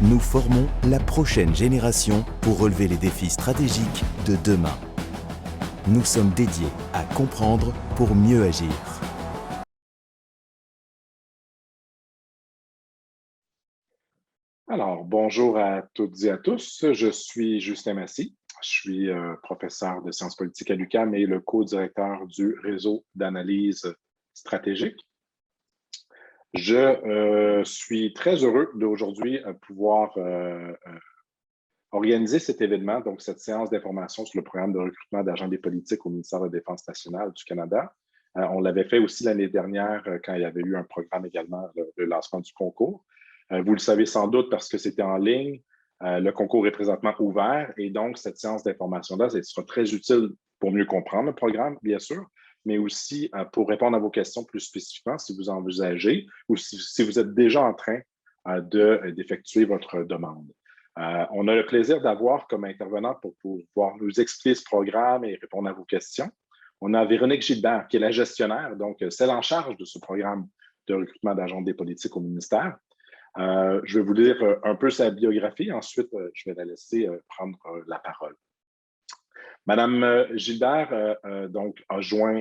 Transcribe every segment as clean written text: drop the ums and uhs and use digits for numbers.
Nous formons la prochaine génération pour relever les défis stratégiques de demain. Nous sommes dédiés à comprendre pour mieux agir. Alors, bonjour à toutes et à tous. Je suis Justin Massy. Je suis professeur de sciences politiques à l'UQAM et le co-directeur du réseau d'analyse stratégique. Je suis très heureux d'aujourd'hui pouvoir organiser cet événement, donc cette séance d'information sur le programme de recrutement d'agents des politiques au ministère de la Défense nationale du Canada. On l'avait fait aussi l'année dernière quand il y avait eu un programme également, le lancement du concours. Vous le savez sans doute parce que c'était en ligne. Le concours est présentement ouvert et donc cette séance d'information-là, ça sera très utile pour mieux comprendre le programme, bien sûr, mais aussi pour répondre à vos questions plus spécifiquement si vous envisagez ou si vous êtes déjà en train d'effectuer votre demande. On a le plaisir d'avoir comme intervenant pour pouvoir nous expliquer ce programme et répondre à vos questions. On a Véronique Gilbert, qui est la gestionnaire, donc celle en charge de ce programme de recrutement d'agents des politiques au ministère. Je vais vous lire un peu sa biographie. Ensuite, je vais la laisser prendre la parole. Madame Gilbert, donc, a joint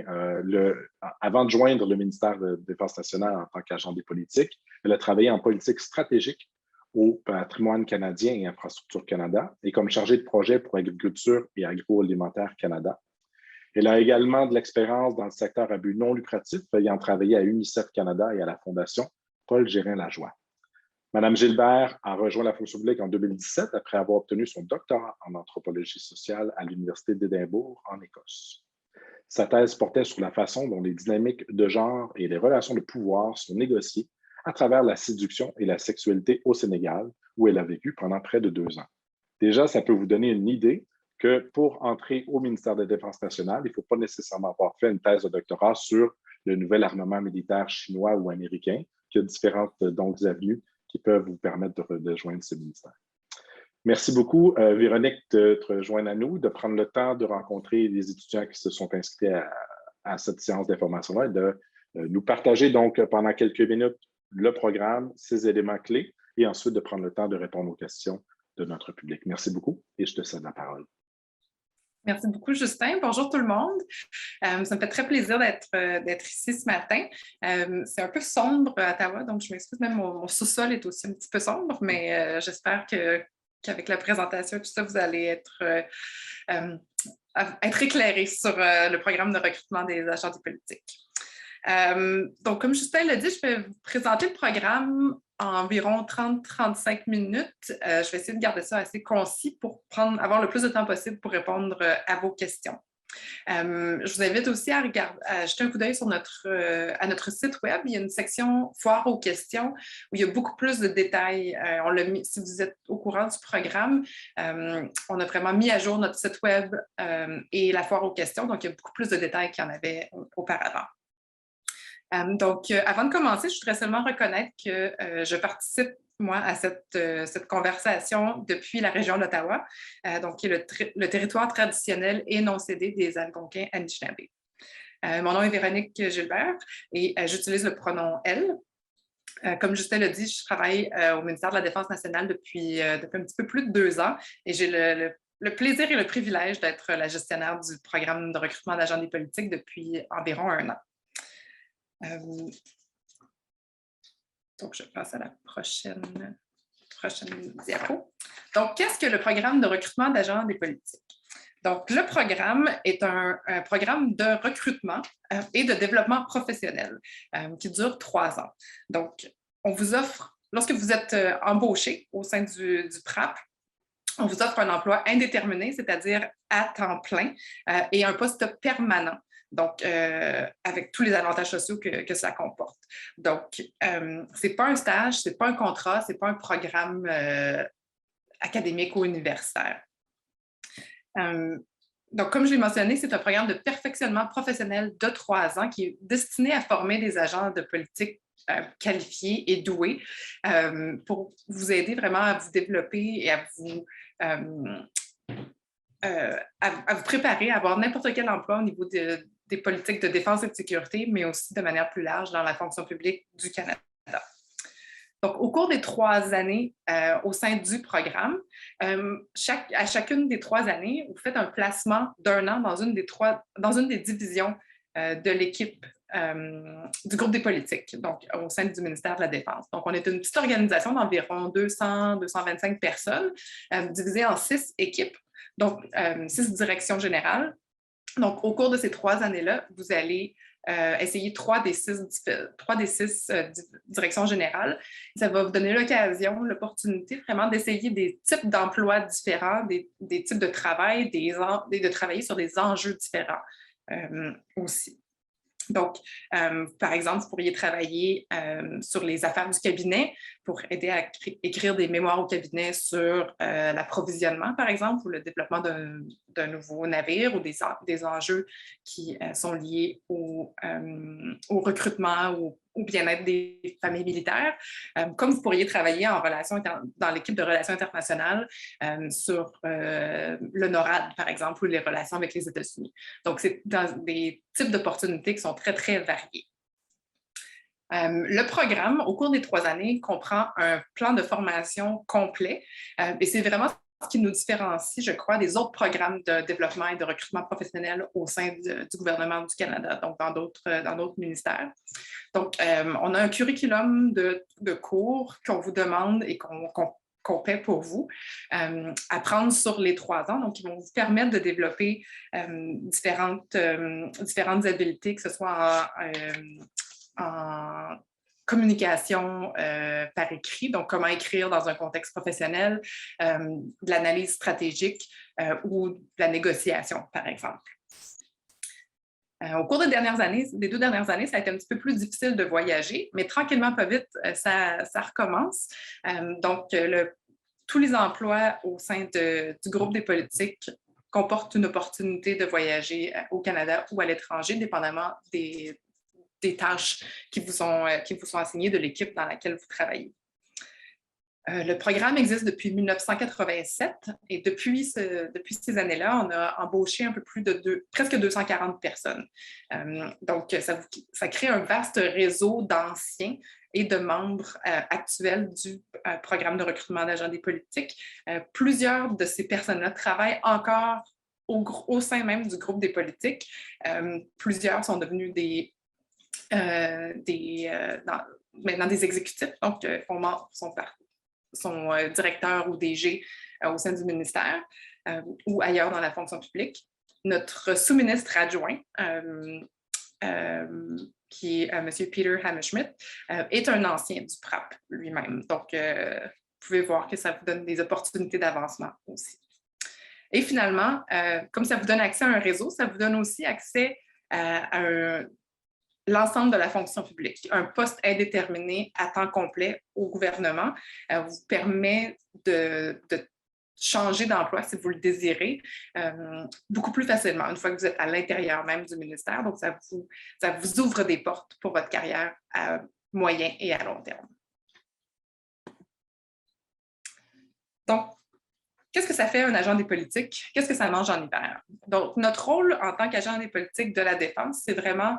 avant de joindre le ministère de la Défense nationale en tant qu'agent des politiques, elle a travaillé en politique stratégique au Patrimoine canadien et Infrastructure Canada et comme chargée de projet pour Agriculture et Agroalimentaire Canada. Elle a également de l'expérience dans le secteur à but non lucratif, ayant travaillé à UNICEF Canada et à la Fondation Paul Gérin-Lajoie. Madame Gilbert a rejoint la fonction publique en 2017 après avoir obtenu son doctorat en anthropologie sociale à l'Université d'Édimbourg en Écosse. Sa thèse portait sur la façon dont les dynamiques de genre et les relations de pouvoir sont négociées à travers la séduction et la sexualité au Sénégal, où elle a vécu pendant près de 2 ans. Déjà, ça peut vous donner une idée que pour entrer au ministère de la Défense nationale, il ne faut pas nécessairement avoir fait une thèse de doctorat sur le nouvel armement militaire chinois ou américain, qu'il y a différentes donc, avenues qui peuvent vous permettre de joindre ce ministère. Merci beaucoup, Véronique, de te rejoindre à nous, de prendre le temps de rencontrer les étudiants qui se sont inscrits à cette séance d'information-là et de nous partager donc pendant quelques minutes le programme, ses éléments clés et ensuite de prendre le temps de répondre aux questions de notre public. Merci beaucoup et je te cède la parole. Merci beaucoup, Justin. Bonjour tout le monde. Ça me fait très plaisir d'être ici ce matin. C'est un peu sombre à Ottawa, donc je m'excuse, même mon sous-sol est aussi un petit peu sombre, mais j'espère qu'avec la présentation et tout ça, vous allez être éclairés sur le programme de recrutement des agents des politiques. Donc, comme Justin l'a dit, je vais vous présenter le programme en environ 30-35 minutes. Je vais essayer de garder ça assez concis pour avoir le plus de temps possible pour répondre à vos questions. Je vous invite aussi à jeter un coup d'œil sur à notre site web. Il y a une section foire aux questions où il y a beaucoup plus de détails. On l'a mis, si vous êtes au courant du programme, on a vraiment mis à jour notre site web et la foire aux questions. Donc, il y a beaucoup plus de détails qu'il y en avait auparavant. Donc, avant de commencer, je voudrais seulement reconnaître que je participe, moi, à cette conversation depuis la région d'Ottawa, donc qui est le territoire traditionnel et non cédé des Algonquins Anishinaabe. Mon nom est Véronique Gilbert et j'utilise le pronom « elle ». Comme Justin l'a dit, je travaille au ministère de la Défense nationale depuis un petit peu plus de 2 ans et j'ai le plaisir et le privilège d'être la gestionnaire du programme de recrutement d'agents des politiques depuis environ 1 an. Donc, je passe à la prochaine diapo. Donc, qu'est-ce que le programme de recrutement d'agents des politiques? Donc, le programme est un programme de recrutement et de développement professionnel qui dure 3 ans. Donc, on vous offre, lorsque vous êtes embauché au sein du PRAP, on vous offre un emploi indéterminé, c'est-à-dire à temps plein et un poste permanent. Donc, avec tous les avantages sociaux que ça comporte. Donc, ce n'est pas un stage, ce n'est pas un contrat, ce n'est pas un programme académique ou universitaire. Donc, comme je l'ai mentionné, c'est un programme de perfectionnement professionnel de 3 ans qui est destiné à former des agents de politique qualifiés et doués pour vous aider vraiment à vous développer et à vous préparer à avoir n'importe quel emploi au niveau des politiques de défense et de sécurité, mais aussi de manière plus large dans la fonction publique du Canada. Donc, au cours des 3 années au sein du programme, à chacune des 3 années, vous faites un placement d'1 an dans une des divisions de l'équipe du groupe des politiques, donc au sein du ministère de la Défense. Donc, on est une petite organisation d'environ 200-225 personnes, divisée en 6 équipes, donc 6 directions générales. Donc, au cours de ces 3 années-là, vous allez essayer 3 des 6 directions générales. Ça va vous donner l'opportunité vraiment d'essayer des types d'emplois différents, des types de travail, de travailler sur des enjeux différents aussi. Donc, par exemple, vous pourriez travailler sur les affaires du cabinet pour aider à écrire des mémoires au cabinet sur l'approvisionnement, par exemple, ou le développement d'un nouveau navire ou des enjeux qui sont liés au recrutement ou au bien-être des familles militaires. Comme vous pourriez travailler dans l'équipe de relations internationales sur le NORAD, par exemple, ou les relations avec les États-Unis. Donc, c'est dans des types d'opportunités qui sont très, très variées. Le programme, au cours des 3 années, comprend un plan de formation complet et c'est vraiment ce qui nous différencie, je crois, des autres programmes de développement et de recrutement professionnel au sein du gouvernement du Canada, donc dans d'autres ministères. Donc, on a un curriculum de cours qu'on vous demande et qu'on paie pour vous, apprendre sur les 3 ans. Donc, ils vont vous permettre de développer différentes habiletés, que ce soit en communication par écrit, donc comment écrire dans un contexte professionnel, de l'analyse stratégique ou de la négociation, par exemple. Au cours des 2 dernières années, ça a été un petit peu plus difficile de voyager, mais tranquillement, pas vite, ça recommence. Donc, tous les emplois au sein du groupe des politiques comportent une opportunité de voyager au Canada ou à l'étranger, dépendamment des tâches qui vous sont assignées de l'équipe dans laquelle vous travaillez. Le programme existe depuis 1987 et depuis ces années-là, on a embauché un peu plus de presque 240 personnes. Donc, ça crée un vaste réseau d'anciens et de membres actuels du programme de recrutement d'agents des politiques. Plusieurs de ces personnes-là travaillent encore au sein même du groupe des politiques. Plusieurs sont devenus maintenant des exécutifs, donc sont directeurs ou DG au sein du ministère ou ailleurs dans la fonction publique. Notre sous-ministre adjoint, qui est M. Peter Hammerschmidt, est un ancien du PRAP lui-même. Donc, vous pouvez voir que ça vous donne des opportunités d'avancement aussi. Et finalement, comme ça vous donne accès à un réseau, ça vous donne aussi accès à l'ensemble de la fonction publique. Un poste indéterminé à temps complet au gouvernement vous permet de changer d'emploi si vous le désirez beaucoup plus facilement une fois que vous êtes à l'intérieur même du ministère. Donc, ça vous ouvre des portes pour votre carrière à moyen et à long terme. Donc, qu'est-ce que ça fait un agent des politiques? Qu'est-ce que ça mange en hiver? Donc, notre rôle en tant qu'agent des politiques de la Défense, c'est vraiment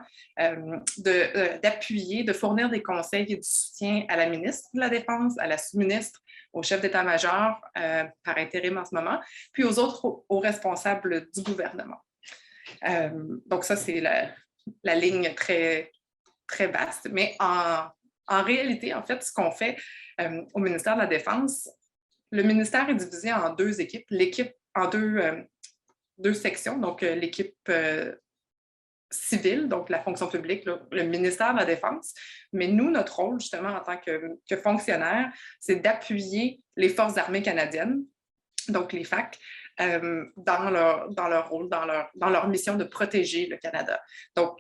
d'appuyer, de fournir des conseils et du soutien à la ministre de la Défense, à la sous-ministre, au chef d'état-major par intérim en ce moment, puis aux autres aux responsables du gouvernement. Donc, ça, c'est la ligne très, très vaste. Mais en réalité, en fait, ce qu'on fait au ministère de la Défense, le ministère est divisé en 2 équipes, en deux sections, donc l'équipe civile, donc la fonction publique, le ministère de la Défense. Mais nous, notre rôle, justement, en tant que fonctionnaire, c'est d'appuyer les Forces armées canadiennes, donc les FAC, dans leur rôle, dans leur mission de protéger le Canada. Donc,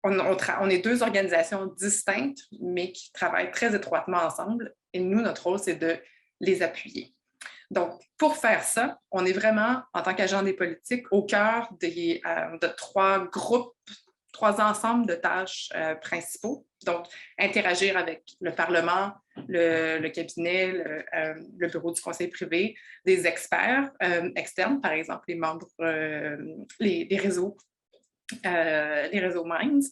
on est 2 organisations distinctes, mais qui travaillent très étroitement ensemble. Et nous, notre rôle, c'est de les appuyer. Donc, pour faire ça, on est vraiment, en tant qu'agent des politiques, au cœur de 3 groupes, 3 ensembles de tâches principaux. Donc, interagir avec le Parlement, le cabinet, le bureau du conseil privé, des experts externes, par exemple les membres, les réseaux Minds,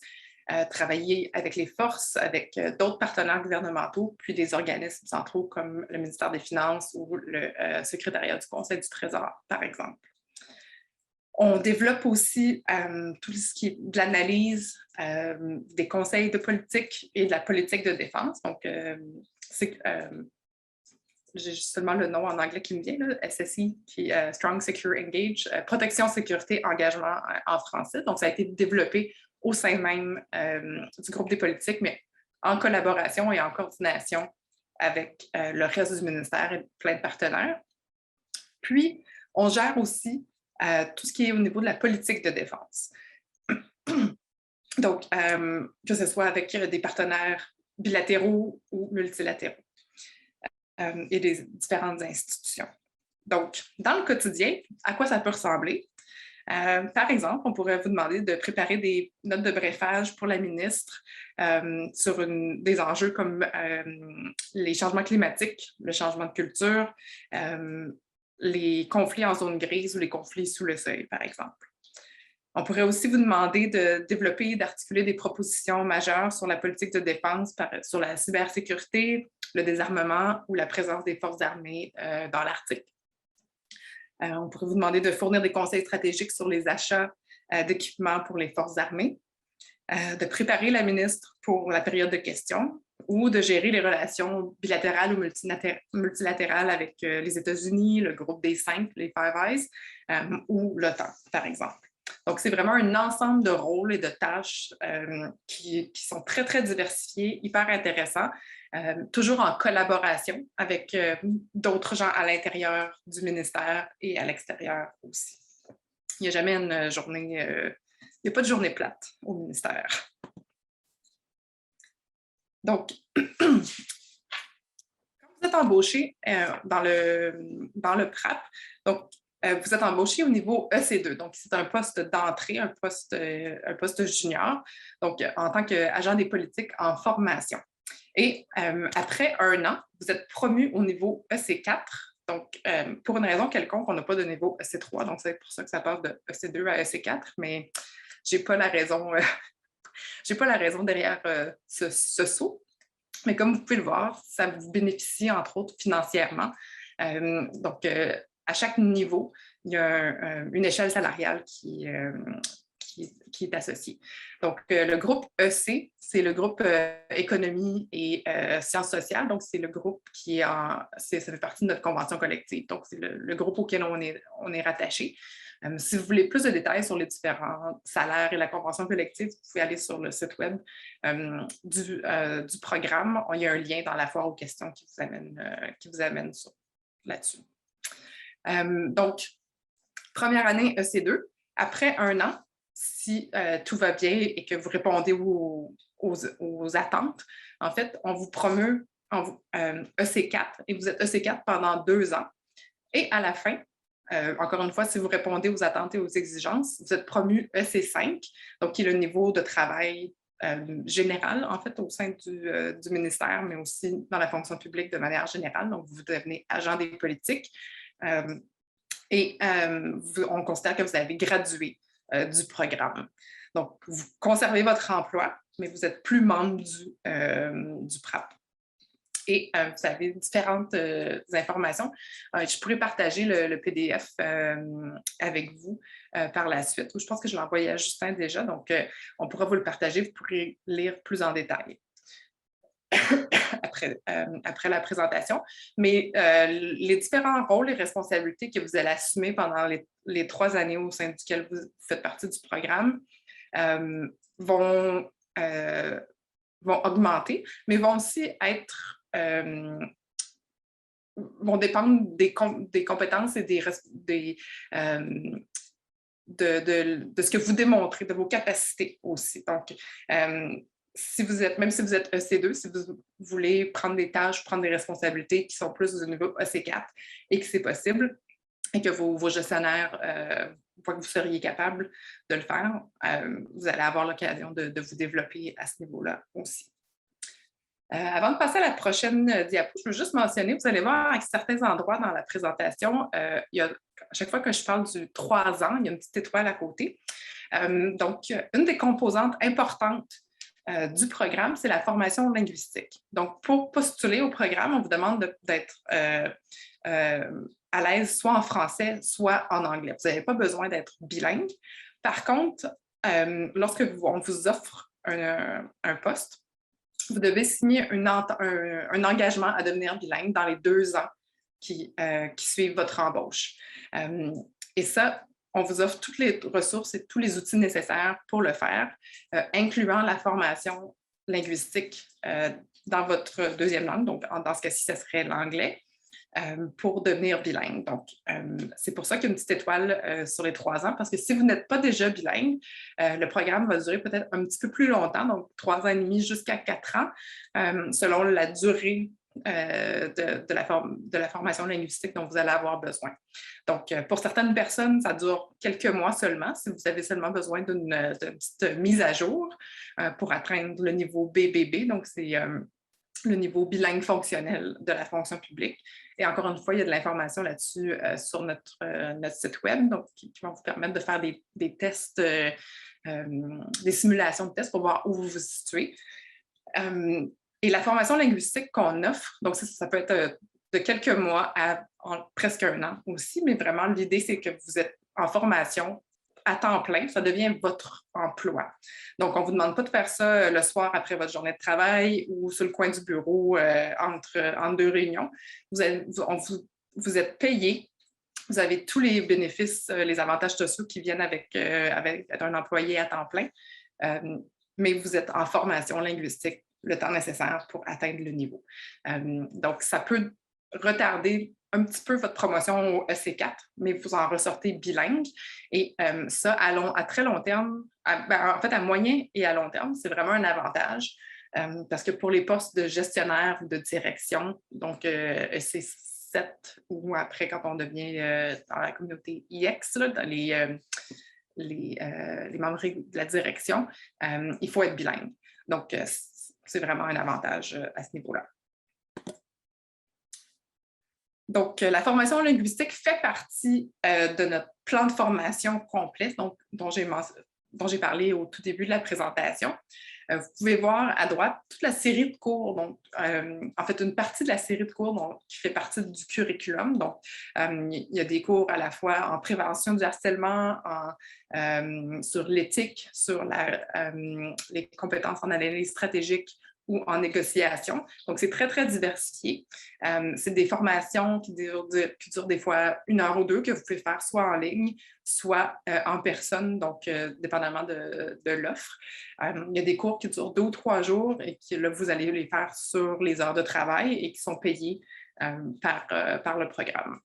travailler avec les forces, avec d'autres partenaires gouvernementaux, puis des organismes centraux comme le ministère des Finances ou le secrétariat du Conseil du Trésor, par exemple. On développe aussi tout ce qui est de l'analyse des conseils de politique et de la politique de défense. Donc, j'ai seulement le nom en anglais qui me vient, là, SSI, qui est Strong, Secure, Engage, protection, sécurité, engagement en français. Donc, ça a été développé au sein même du groupe des politiques, mais en collaboration et en coordination avec le reste du ministère et plein de partenaires. Puis, on gère aussi tout ce qui est au niveau de la politique de défense. Donc, que ce soit avec des partenaires bilatéraux ou multilatéraux et des différentes institutions. Donc, dans le quotidien, à quoi ça peut ressembler? Par exemple, on pourrait vous demander de préparer des notes de briefage pour la ministre sur des enjeux comme les changements climatiques, le changement de culture, les conflits en zone grise ou les conflits sous le seuil, par exemple. On pourrait aussi vous demander de développer et d'articuler des propositions majeures sur la politique de défense, sur la cybersécurité, le désarmement ou la présence des forces armées dans l'Arctique. On pourrait vous demander de fournir des conseils stratégiques sur les achats d'équipements pour les forces armées, de préparer la ministre pour la période de questions ou de gérer les relations bilatérales ou multilatérales avec les États-Unis, le groupe des 5, les Five Eyes, ou l'OTAN, par exemple. Donc, c'est vraiment un ensemble de rôles et de tâches qui sont très, très diversifiés, hyper intéressants, toujours en collaboration avec d'autres gens à l'intérieur du ministère et à l'extérieur aussi. Il n'y a jamais une journée, il n'y a pas de journée plate au ministère. Donc, quand vous êtes embauché dans le PRAP, donc, vous êtes embauché au niveau EC2, donc c'est un poste d'entrée, un poste junior, donc en tant qu'agent des politiques en formation. Et après 1 an, vous êtes promu au niveau EC4, donc pour une raison quelconque, on n'a pas de niveau EC3, donc c'est pour ça que ça passe de EC2 à EC4, mais je n'ai pas la raison, derrière ce saut. Mais comme vous pouvez le voir, ça vous bénéficie entre autres financièrement. Donc, à chaque niveau, il y a une échelle salariale qui est associée. Donc, le groupe EC, c'est le groupe économie et sciences sociales. Donc, c'est le groupe ça fait partie de notre convention collective. Donc, c'est le groupe auquel on est rattaché. Si vous voulez plus de détails sur les différents salaires et la convention collective, vous pouvez aller sur le site web du programme. Il y a un lien dans la foire aux questions qui vous amène là-dessus. Donc, première année EC2. Après 1 an, si tout va bien et que vous répondez aux attentes, en fait, on vous promeut EC4 et vous êtes EC4 pendant 2 ans. Et à la fin, encore une fois, si vous répondez aux attentes et aux exigences, vous êtes promu EC5, donc qui est le niveau de travail général, en fait, au sein du ministère, mais aussi dans la fonction publique de manière générale. Donc, vous devenez agent des politiques. On considère que vous avez gradué du programme. Donc, vous conservez votre emploi, mais vous n'êtes plus membre du PRAP. Et vous avez différentes informations. Je pourrais partager le PDF avec vous par la suite. Je pense que je l'ai envoyé à Justin déjà, donc on pourra vous le partager. Vous pourrez lire plus en détail après la présentation. Mais les différents rôles et responsabilités que vous allez assumer pendant les 3 années au sein duquel vous faites partie du programme vont augmenter, mais vont aussi vont dépendre des compétences et de ce que vous démontrez, de vos capacités aussi. Donc, même si vous êtes EC2, si vous voulez prendre des tâches, prendre des responsabilités qui sont plus au niveau EC4 et que c'est possible, et que vos gestionnaires voient que vous seriez capable de le faire, vous allez avoir l'occasion de vous développer à ce niveau-là aussi. Avant de passer à la prochaine diapo, je veux juste mentionner, vous allez voir à certains endroits dans la présentation, à chaque fois que je parle du 3 ans, il y a une petite étoile à côté. Donc, une des composantes importantes du programme, c'est la formation linguistique. Donc, pour postuler au programme, on vous demande d'être à l'aise soit en français, soit en anglais. Vous n'avez pas besoin d'être bilingue. Par contre, lorsque on vous offre un poste, vous devez signer un engagement à devenir bilingue dans les 2 ans qui suivent votre embauche. Et ça, on vous offre toutes les ressources et tous les outils nécessaires pour le faire, incluant la formation linguistique dans votre deuxième langue. Donc, dans ce cas-ci, ce serait l'anglais, pour devenir bilingue. Donc, c'est pour ça qu'il y a une petite étoile sur les 3 ans, parce que si vous n'êtes pas déjà bilingue, le programme va durer peut-être un petit peu plus longtemps, donc 3 ans et demi jusqu'à 4 ans, selon la durée de la formation linguistique dont vous allez avoir besoin. Donc, pour certaines personnes, ça dure quelques mois seulement, si vous avez seulement besoin d'une petite mise à jour pour atteindre le niveau BBB, donc c'est le niveau bilingue fonctionnel de la fonction publique. Et encore une fois, il y a de l'information là-dessus sur notre site web, donc qui vont vous permettre de faire des tests, des simulations de tests pour voir où vous vous situez. Et la formation linguistique qu'on offre, donc ça peut être de quelques mois à presque 1 an aussi, mais vraiment, l'idée, c'est que vous êtes en formation à temps plein, ça devient votre emploi. Donc, on ne vous demande pas de faire ça le soir après votre journée de travail ou sur le coin du bureau entre 2 réunions. Vous êtes payé, vous avez tous les bénéfices, les avantages sociaux qui viennent avec un employé à temps plein, mais vous êtes en formation linguistique le temps nécessaire pour atteindre le niveau. Donc, ça peut retarder un petit peu votre promotion au EC4, mais vous en ressortez bilingue. Et ça, à très long terme, en fait, à moyen et à long terme, c'est vraiment un avantage parce que pour les postes de gestionnaire ou de direction, donc EC7 ou après quand on devient dans la communauté IX, là, dans les membres de la direction, il faut être bilingue. Donc, c'est vraiment un avantage à ce niveau-là. Donc, la formation linguistique fait partie de notre plan de formation complet, donc, dont j'ai parlé au tout début de la présentation. Vous pouvez voir à droite toute la série de cours, donc, en fait, une partie de la série de cours qui fait partie du curriculum. Donc, il y a des cours à la fois en prévention du harcèlement, sur l'éthique, sur les compétences en analyse stratégique, ou en négociation. Donc, c'est très, très diversifié. C'est des formations qui durent des fois 1 heure ou 2 que vous pouvez faire soit en ligne, soit en personne, donc dépendamment de l'offre. Il y a des cours qui durent 2 ou 3 jours et que là, vous allez les faire sur les heures de travail et qui sont payés par le programme.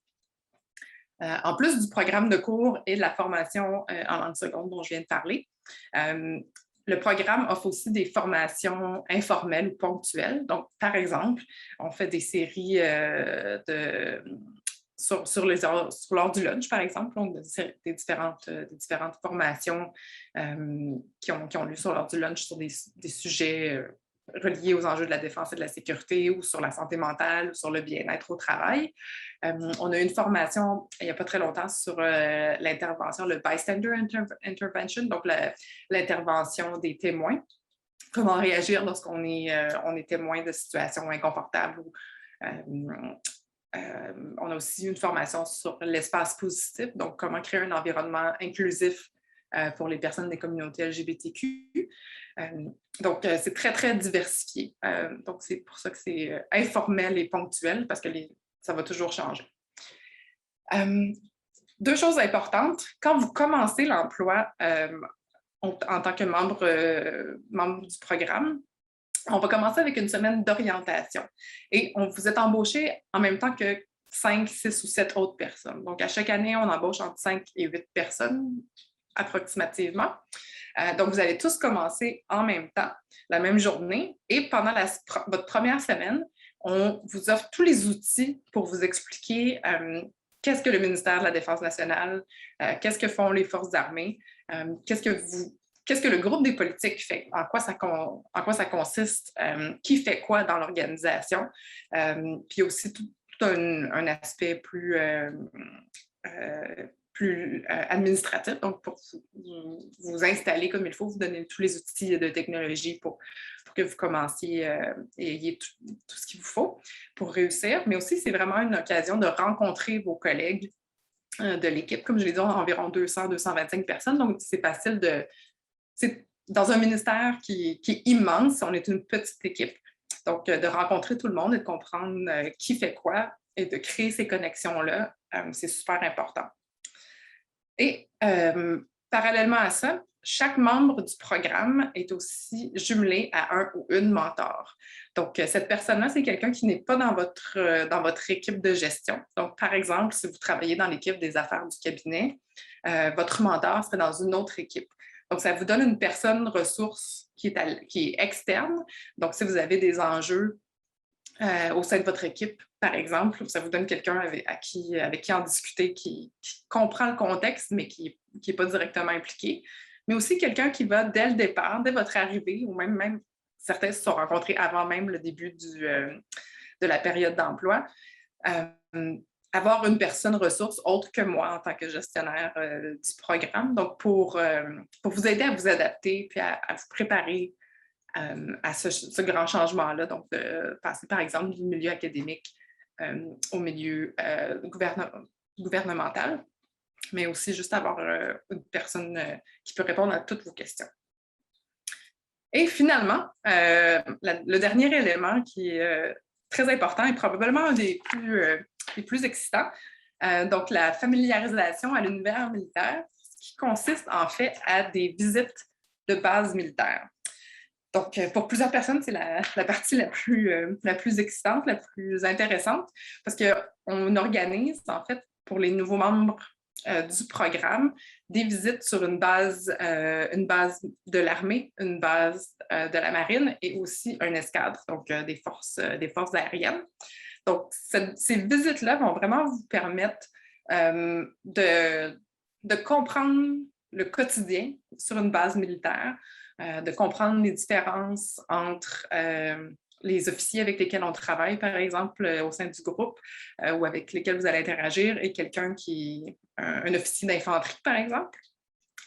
En plus du programme de cours et de la formation en langue seconde dont je viens de parler, le programme offre aussi des formations informelles ou ponctuelles. Donc, par exemple, on fait des séries sur l'heure du lunch, par exemple, donc des différentes formations qui ont lieu sur l'heure du lunch sur des sujets reliés aux enjeux de la défense et de la sécurité ou sur la santé mentale ou sur le bien-être au travail. On a eu une formation il n'y a pas très longtemps sur l'intervention, le bystander intervention, donc l'intervention des témoins. Comment réagir lorsqu'on est témoin de situations inconfortables. On a aussi une formation sur l'espace positif, donc comment créer un environnement inclusif pour les personnes des communautés LGBTQ. Donc, c'est très, très diversifié. Donc, c'est pour ça que c'est informel et ponctuel, parce que ça va toujours changer. 2 choses importantes. Quand vous commencez l'emploi en tant que membre du programme, on va commencer avec une semaine d'orientation. Et vous êtes embauché en même temps que 5, 6 ou 7 autres personnes. Donc, à chaque année, on embauche entre 5 et 8 personnes, approximativement. Donc, vous allez tous commencer en même temps, la même journée. Et pendant votre première semaine, on vous offre tous les outils pour vous expliquer qu'est-ce que le ministère de la Défense nationale, qu'est-ce que font les forces armées, qu'est-ce que le groupe des politiques fait, en quoi ça consiste, qui fait quoi dans l'organisation, puis aussi tout un aspect plus plus administratif, donc pour vous installer comme il faut, vous donner tous les outils de technologie pour que vous commenciez et ayez tout ce qu'il vous faut pour réussir. Mais aussi, c'est vraiment une occasion de rencontrer vos collègues de l'équipe. Comme je l'ai dit, on a environ 200-225 personnes, donc c'est facile de... C'est dans un ministère qui est immense, on est une petite équipe. Donc, de rencontrer tout le monde et de comprendre qui fait quoi et de créer ces connexions-là, c'est super important. Et parallèlement à ça, chaque membre du programme est aussi jumelé à un ou une mentor. Donc, cette personne-là, c'est quelqu'un qui n'est pas dans votre équipe de gestion. Donc, par exemple, si vous travaillez dans l'équipe des affaires du cabinet, votre mentor serait dans une autre équipe. Donc, ça vous donne une personne ressource qui est externe. Donc, si vous avez des enjeux au sein de votre équipe, par exemple, ça vous donne quelqu'un avec qui en discuter, qui comprend le contexte, mais qui n'est pas directement impliqué. Mais aussi quelqu'un qui va, dès le départ, dès votre arrivée, ou même certains se sont rencontrés avant même le début de la période d'emploi, avoir une personne ressource autre que moi en tant que gestionnaire du programme, donc pour vous aider à vous adapter puis à vous préparer à ce grand changement-là, donc de passer par exemple du milieu académique au milieu gouvernemental, mais aussi juste avoir une personne qui peut répondre à toutes vos questions. Et finalement, le dernier élément qui est très important et probablement un des plus excitants, donc la familiarisation à l'univers militaire, qui consiste en fait à des visites de base militaire. Donc, pour plusieurs personnes, c'est la partie la plus excitante, la plus intéressante, parce qu'on organise, en fait, pour les nouveaux membres du programme, des visites sur une base de l'armée, une base de la marine et aussi un escadre, donc des forces aériennes. Donc, ces visites-là vont vraiment vous permettre de comprendre le quotidien sur une base militaire, de comprendre les différences entre les officiers avec lesquels on travaille, par exemple, au sein du groupe, ou avec lesquels vous allez interagir, et quelqu'un un officier d'infanterie, par exemple,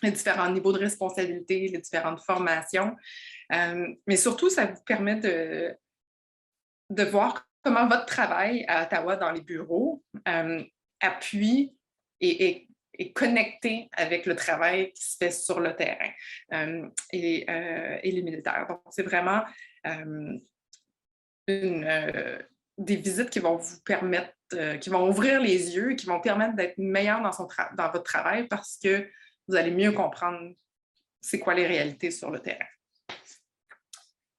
les différents niveaux de responsabilité, les différentes formations. Mais surtout, ça vous permet de voir comment votre travail à Ottawa dans les bureaux appuie et connecté avec le travail qui se fait sur le terrain et les militaires. Donc, c'est vraiment des visites qui vont vous permettre, qui vont ouvrir les yeux, qui vont permettre d'être meilleur dans votre travail parce que vous allez mieux comprendre c'est quoi les réalités sur le terrain.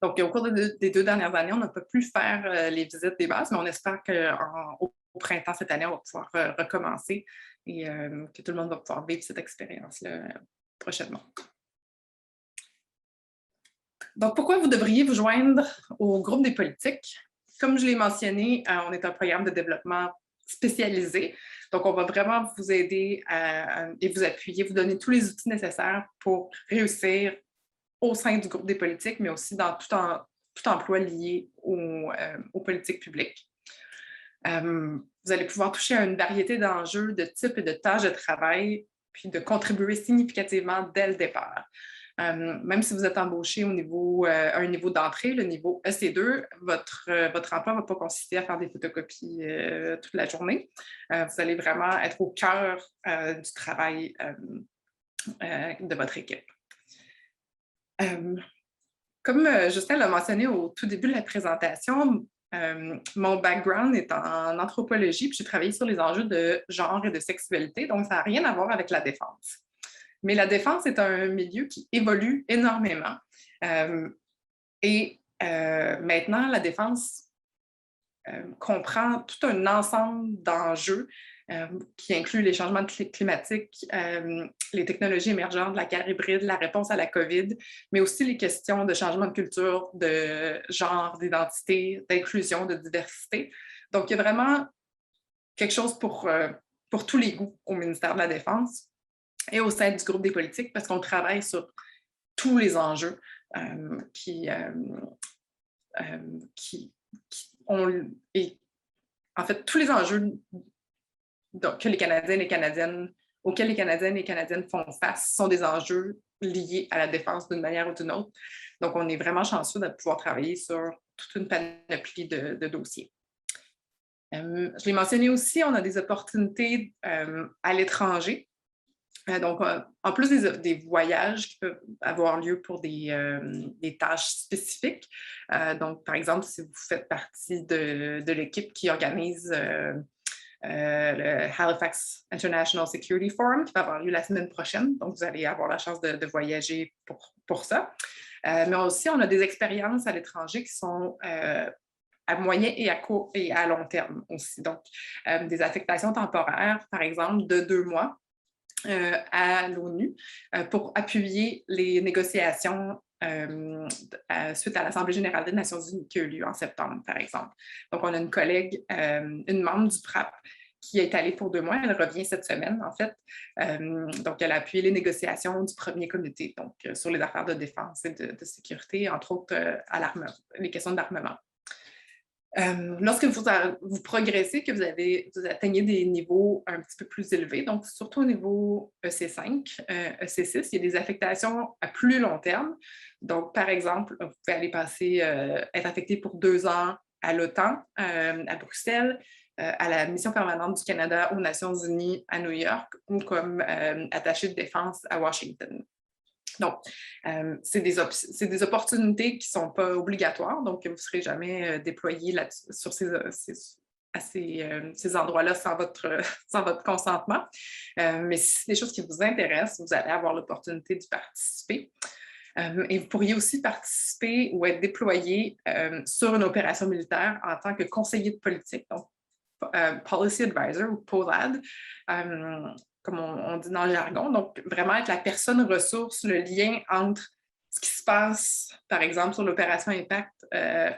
Donc, au cours des 2 dernières années, on n'a pas pu faire les visites des bases, mais on espère qu'au printemps cette année, on va pouvoir recommencer et que tout le monde va pouvoir vivre cette expérience-là prochainement. Donc, pourquoi vous devriez vous joindre au groupe des politiques? Comme je l'ai mentionné, on est un programme de développement spécialisé. Donc, on va vraiment vous aider et vous appuyer, vous donner tous les outils nécessaires pour réussir au sein du groupe des politiques, mais aussi dans tout emploi lié aux politiques publiques. Vous allez pouvoir toucher à une variété d'enjeux, de types et de tâches de travail, puis de contribuer significativement dès le départ. Même si vous êtes embauché à un niveau d'entrée, le niveau EC2, votre emploi ne va pas consister à faire des photocopies toute la journée. Vous allez vraiment être au cœur du travail de votre équipe. Comme Justin l'a mentionné au tout début de la présentation, mon background est en anthropologie, puis j'ai travaillé sur les enjeux de genre et de sexualité, donc ça n'a rien à voir avec la défense. Mais la défense est un milieu qui évolue énormément. Maintenant, la défense comprend tout un ensemble d'enjeux qui inclut les changements climatiques, les technologies émergentes, la guerre hybride, la réponse à la COVID, mais aussi les questions de changement de culture, de genre, d'identité, d'inclusion, de diversité. Donc, il y a vraiment quelque chose pour tous les goûts au ministère de la Défense et au sein du groupe des politiques parce qu'on travaille sur tous les enjeux en fait, tous les enjeux que les Canadiens et les Canadiennes auxquels les Canadiennes et les Canadiennes font face sont des enjeux liés à la défense d'une manière ou d'une autre. Donc, on est vraiment chanceux de pouvoir travailler sur toute une panoplie de dossiers. Je l'ai mentionné aussi, on a des opportunités à l'étranger. Donc, en plus des voyages qui peuvent avoir lieu pour des tâches spécifiques, donc, par exemple, si vous faites partie de l'équipe qui organise le Halifax International Security Forum, qui va avoir lieu la semaine prochaine, donc vous allez avoir la chance de voyager pour ça. Mais aussi, on a des expériences à l'étranger qui sont à moyen et à court et à long terme aussi. Donc, des affectations temporaires, par exemple, de 2 mois, à l'ONU pour appuyer les négociations suite à l'Assemblée générale des Nations unies qui a eu lieu en septembre, par exemple. Donc, on a une collègue, une membre du PRAP, qui est allée pour 2 mois. Elle revient cette semaine, en fait. Donc, elle a appuyé les négociations du premier comité, donc sur les affaires de défense et de sécurité, entre autres à les questions d'armement. Lorsque vous progressez, que vous atteignez des niveaux un petit peu plus élevés, donc surtout au niveau EC5, EC6, il y a des affectations à plus long terme. Donc, par exemple, vous pouvez aller être affecté pour 2 ans à l'OTAN, à Bruxelles, à la mission permanente du Canada aux Nations unies à New York ou comme attaché de défense à Washington. Donc, c'est des opportunités qui ne sont pas obligatoires, donc vous ne serez jamais déployé sur ces endroits-là sans votre consentement. Mais si c'est des choses qui vous intéressent, vous allez avoir l'opportunité d'y participer. Et vous pourriez aussi participer ou être déployé sur une opération militaire en tant que conseiller de politique, donc Policy Advisor ou POLAD, comme on dit dans le jargon. Donc, vraiment être la personne ressource, le lien entre ce qui se passe, par exemple, sur l'opération Impact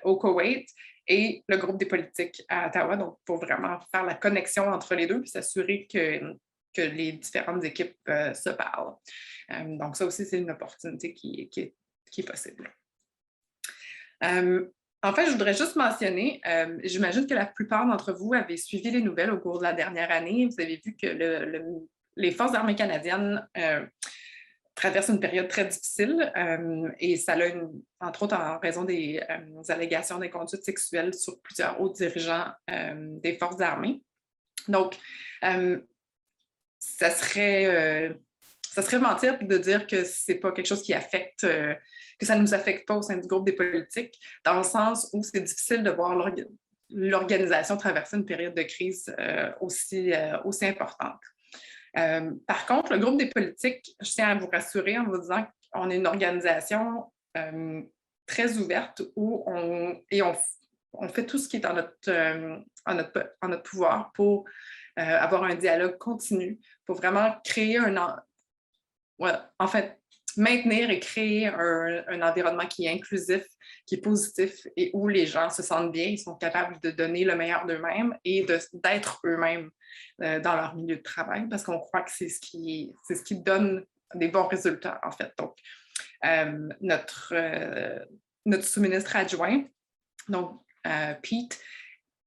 au Koweït et le groupe des politiques à Ottawa. Donc, pour vraiment faire la connexion entre les deux et s'assurer que les différentes équipes se parlent. Donc, ça aussi, c'est une opportunité qui est possible. En fait, je voudrais juste mentionner, j'imagine que la plupart d'entre vous avez suivi les nouvelles au cours de la dernière année. Vous avez vu que les Forces armées canadiennes traversent une période très difficile et ça a, entre autres, en raison des allégations d'inconduite sexuelle sur plusieurs hauts dirigeants des Forces armées. Donc, ça serait mentir de dire que ce n'est pas quelque chose qui affecte, que ça ne nous affecte pas au sein du groupe des politiques, dans le sens où c'est difficile de voir l'organisation traverser une période de crise aussi importante. Par contre, le groupe des politiques, je tiens à vous rassurer en vous disant qu'on est une organisation très ouverte où on fait tout ce qui est en notre pouvoir pour avoir un dialogue continu, pour vraiment créer maintenir et créer un environnement qui est inclusif, qui est positif et où les gens se sentent bien, ils sont capables de donner le meilleur d'eux-mêmes et d'être eux-mêmes dans leur milieu de travail, parce qu'on croit que c'est ce qui donne des bons résultats, en fait. Donc, notre sous-ministre adjoint, donc Pete,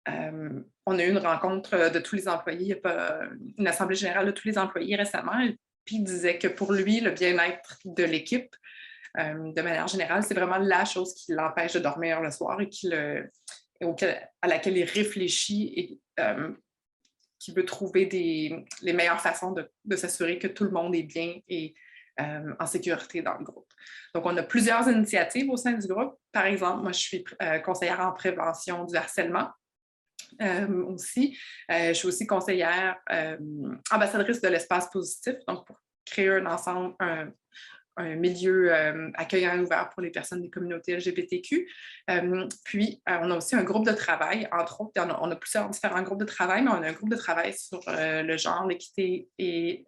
on a eu une rencontre de tous les employés, il y a pas une assemblée générale de tous les employés récemment, puis il disait que pour lui, le bien-être de l'équipe, de manière générale, c'est vraiment la chose qui l'empêche de dormir le soir et à laquelle il réfléchit et qui veut trouver les meilleures façons de s'assurer que tout le monde est bien et en sécurité dans le groupe. Donc, on a plusieurs initiatives au sein du groupe. Par exemple, moi, je suis conseillère en prévention du harcèlement. Aussi. Je suis aussi conseillère ambassadrice de l'espace positif, donc pour créer un milieu accueillant et ouvert pour les personnes des communautés LGBTQ. Puis, on a aussi un groupe de travail, entre autres, on a plusieurs différents groupes de travail, mais on a un groupe de travail sur le genre, l'équité et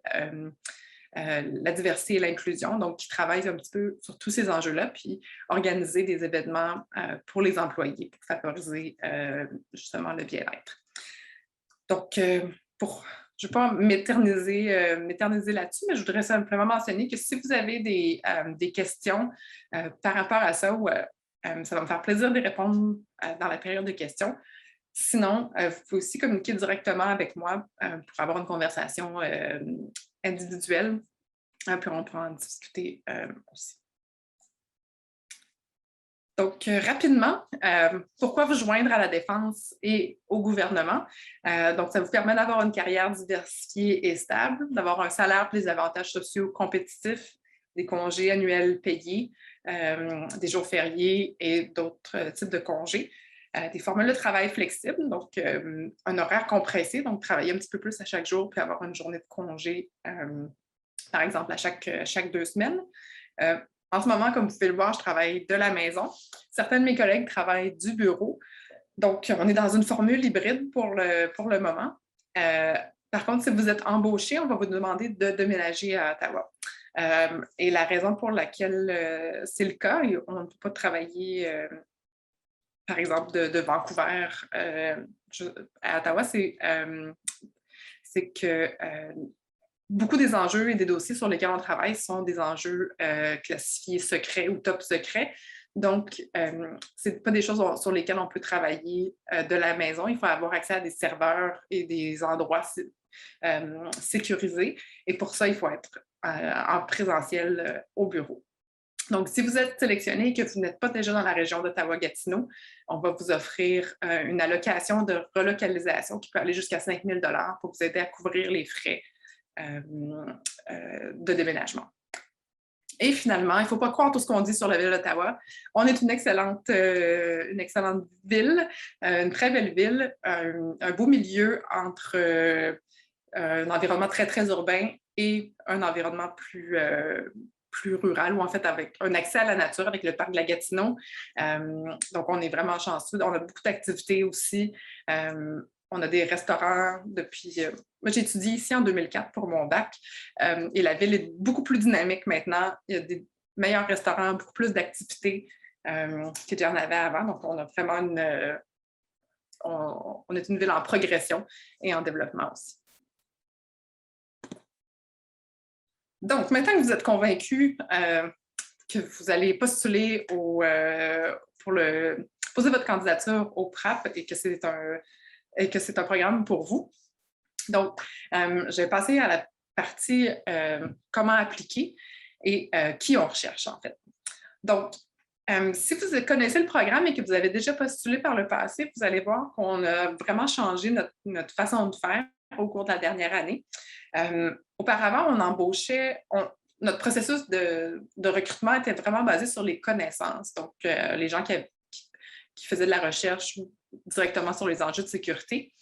la diversité et l'inclusion, donc qui travaille un petit peu sur tous ces enjeux-là, puis organiser des événements pour les employés pour favoriser justement le bien-être. Donc, je ne vais pas m'éterniser là-dessus, mais je voudrais simplement mentionner que si vous avez des questions par rapport à ça, ça va me faire plaisir de répondre dans la période de questions. Sinon, vous pouvez aussi communiquer directement avec moi pour avoir une conversation individuelle, puis on peut en discuter aussi. Donc, rapidement, pourquoi vous joindre à la défense et au gouvernement? Donc, ça vous permet d'avoir une carrière diversifiée et stable, d'avoir un salaire et des avantages sociaux compétitifs, des congés annuels payés, des jours fériés et d'autres types de congés, des formules de travail flexibles, donc un horaire compressé, donc travailler un petit peu plus à chaque jour puis avoir une journée de congé, par exemple, à chaque 2 semaines. En ce moment, comme vous pouvez le voir, je travaille de la maison. Certains de mes collègues travaillent du bureau. Donc, on est dans une formule hybride pour le moment. Par contre, si vous êtes embauché, on va vous demander de déménager à Ottawa. Et la raison pour laquelle c'est le cas, on ne peut pas travailler, par exemple, de Vancouver à Ottawa, c'est que beaucoup des enjeux et des dossiers sur lesquels on travaille sont des enjeux classifiés secrets ou top secrets. Donc, ce n'est pas des choses sur lesquelles on peut travailler de la maison. Il faut avoir accès à des serveurs et des endroits sécurisés. Et pour ça, il faut être en présentiel au bureau. Donc, si vous êtes sélectionné et que vous n'êtes pas déjà dans la région d'Ottawa-Gatineau, on va vous offrir une allocation de relocalisation qui peut aller jusqu'à 5 000 $ pour vous aider à couvrir les frais de déménagement. Et finalement, il ne faut pas croire tout ce qu'on dit sur la ville d'Ottawa. On est une excellente ville, une très belle ville, un beau milieu entre un environnement très, très urbain et un environnement plus rural, ou en fait avec un accès à la nature avec le parc de la Gatineau. Donc, on est vraiment chanceux. On a beaucoup d'activités aussi. On a des restaurants depuis... moi, j'ai étudié ici en 2004 pour mon bac et la ville est beaucoup plus dynamique maintenant. Il y a des meilleurs restaurants, beaucoup plus d'activités qu'il y en avait avant. Donc, on a vraiment on est une ville en progression et en développement aussi. Donc, maintenant que vous êtes convaincus que vous allez postuler poser votre candidature au PRAP et que c'est un programme pour vous. Donc, je vais passer à la partie comment appliquer et qui on recherche, en fait. Donc, si vous connaissez le programme et que vous avez déjà postulé par le passé, vous allez voir qu'on a vraiment changé notre façon de faire au cours de la dernière année. Auparavant, on embauchait... notre processus de recrutement était vraiment basé sur les connaissances. Donc, les gens qui faisaient de la recherche directement sur les enjeux de sécurité.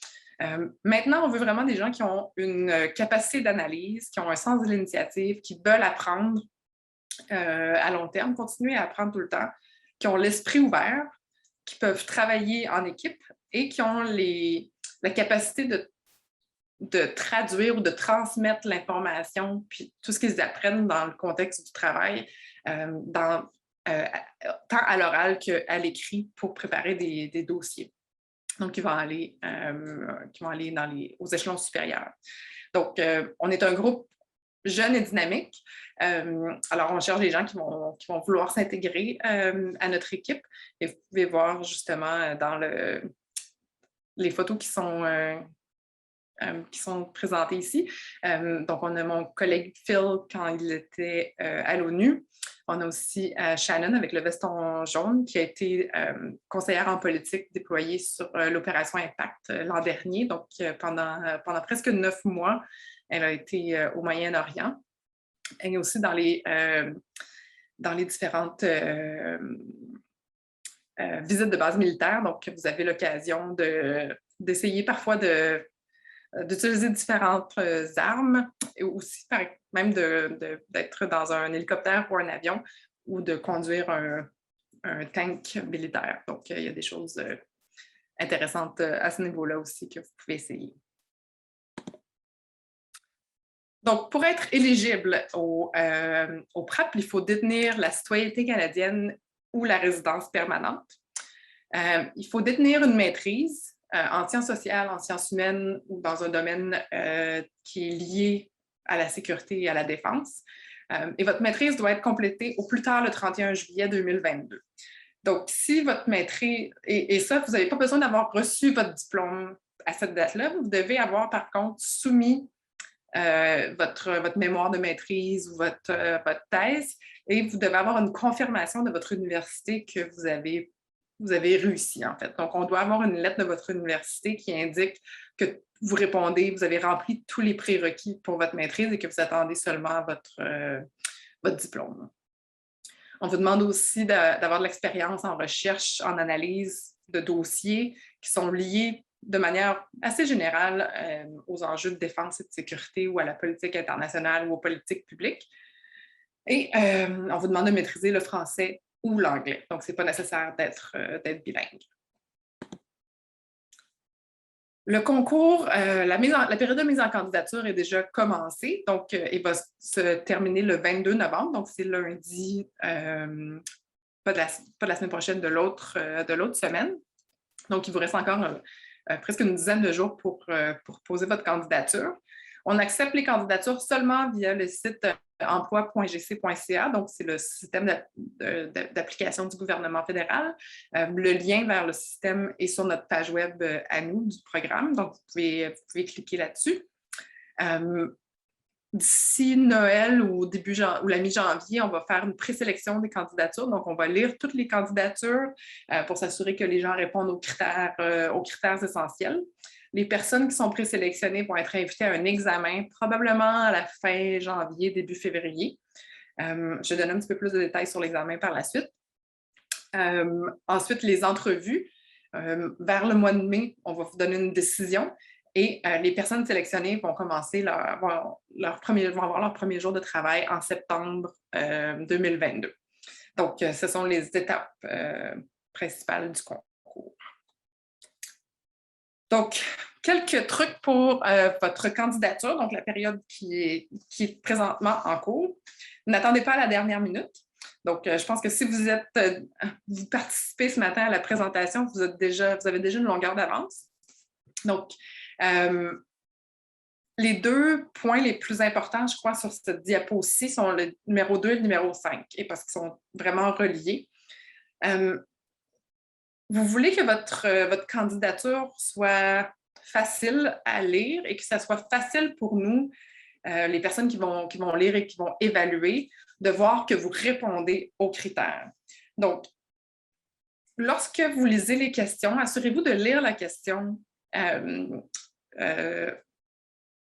Maintenant, on veut vraiment des gens qui ont une capacité d'analyse, qui ont un sens de l'initiative, qui veulent apprendre à long terme, continuer à apprendre tout le temps, qui ont l'esprit ouvert, qui peuvent travailler en équipe et qui ont la capacité de traduire ou de transmettre l'information, puis tout ce qu'ils apprennent dans le contexte du travail, tant à l'oral qu'à l'écrit pour préparer des dossiers. Donc, ils vont aller aux échelons supérieurs. Donc, on est un groupe jeune et dynamique. Alors, on cherche des gens qui vont vouloir s'intégrer à notre équipe. Et vous pouvez voir justement dans les photos qui sont présentées ici. Donc, on a mon collègue Phil quand il était à l'ONU. On a aussi Shannon avec le veston jaune qui a été conseillère en politique déployée sur l'opération Impact l'an dernier. Donc, pendant presque 9 mois, elle a été au Moyen-Orient. Elle est aussi dans les différentes visites de base militaire. Donc, vous avez l'occasion d'essayer parfois d'utiliser différentes armes et aussi même d'être dans un hélicoptère ou un avion ou de conduire un tank militaire. Donc, il y a des choses intéressantes à ce niveau-là aussi que vous pouvez essayer. Donc, pour être éligible au PRAP, il faut détenir la citoyenneté canadienne ou la résidence permanente. Il faut détenir une maîtrise en sciences sociales, en sciences humaines ou dans un domaine qui est lié à la sécurité et à la défense. Et votre maîtrise doit être complétée au plus tard le 31 juillet 2022. Donc, si votre maîtrise, et ça, vous n'avez pas besoin d'avoir reçu votre diplôme à cette date-là, vous devez avoir par contre soumis votre mémoire de maîtrise ou votre thèse, et vous devez avoir une confirmation de votre université que vous avez réussi, en fait. Donc, on doit avoir une lettre de votre université qui indique que vous répondez, vous avez rempli tous les prérequis pour votre maîtrise et que vous attendez seulement votre diplôme. On vous demande aussi d'avoir de l'expérience en recherche, en analyse de dossiers qui sont liés de manière assez générale aux enjeux de défense et de sécurité ou à la politique internationale ou aux politiques publiques. Et on vous demande de maîtriser le français ou l'anglais. Donc, ce n'est pas nécessaire d'être bilingue. Le concours, la période de mise en candidature est déjà commencée. Donc, il va se terminer le 22 novembre. Donc, c'est lundi, pas de la semaine prochaine, de l'autre semaine. Donc, il vous reste encore presque une dizaine de jours pour poser votre candidature. On accepte les candidatures seulement via le site emploi.gc.ca, donc c'est le système d'application du gouvernement fédéral. Le lien vers le système est sur notre page web à nous du programme, donc vous pouvez cliquer là-dessus. D'ici Noël ou la mi-janvier, on va faire une présélection des candidatures. Donc, on va lire toutes les candidatures pour s'assurer que les gens répondent aux critères essentiels. Les personnes qui sont présélectionnées vont être invitées à un examen, probablement à la fin janvier, début février. Je donne un petit peu plus de détails sur l'examen par la suite. Ensuite, les entrevues. Vers le mois de mai, on va vous donner une décision. Et les personnes sélectionnées vont avoir leur premier jour de travail en septembre 2022. Donc, ce sont les étapes principales du concours. Donc, quelques trucs pour votre candidature, donc la période qui est présentement en cours. N'attendez pas à la dernière minute. Donc, je pense que si vous participez ce matin à la présentation, vous avez déjà une longueur d'avance. Donc, les deux points les plus importants, je crois, sur cette diapo-ci sont le numéro 2 et le numéro 5, et parce qu'ils sont vraiment reliés. Vous voulez que votre candidature soit facile à lire et que ça soit facile pour nous, les personnes qui vont lire et qui vont évaluer, de voir que vous répondez aux critères. Donc, lorsque vous lisez les questions, assurez-vous de lire la question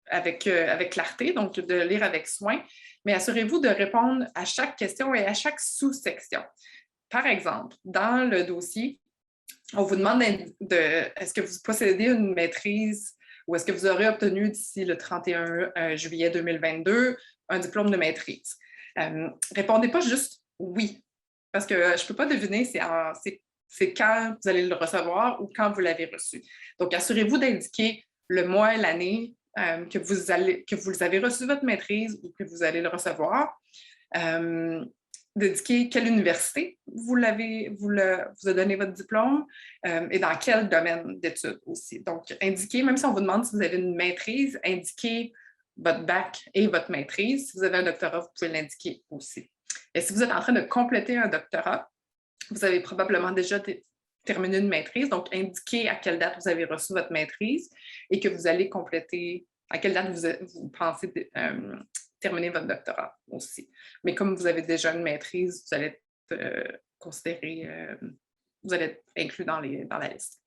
avec clarté, donc de lire avec soin, mais assurez-vous de répondre à chaque question et à chaque sous-section. Par exemple, dans le dossier, on vous demande est-ce que vous possédez une maîtrise ou est-ce que vous aurez obtenu d'ici le 31 juillet 2022 un diplôme de maîtrise. Répondez pas juste oui, parce que je ne peux pas deviner c'est quand vous allez le recevoir ou quand vous l'avez reçu. Donc, assurez-vous d'indiquer le mois et l'année que vous avez reçu votre maîtrise ou que vous allez le recevoir. D'indiquer quelle université vous a donné votre diplôme et dans quel domaine d'études aussi. Donc, indiquez, même si on vous demande si vous avez une maîtrise, indiquez votre bac et votre maîtrise. Si vous avez un doctorat, vous pouvez l'indiquer aussi. Et si vous êtes en train de compléter un doctorat, vous avez probablement déjà terminé une maîtrise, donc indiquez à quelle date vous avez reçu votre maîtrise et que vous allez compléter, à quelle date vous pensez terminer votre doctorat aussi. Mais comme vous avez déjà une maîtrise, vous allez être vous allez être inclus dans la liste.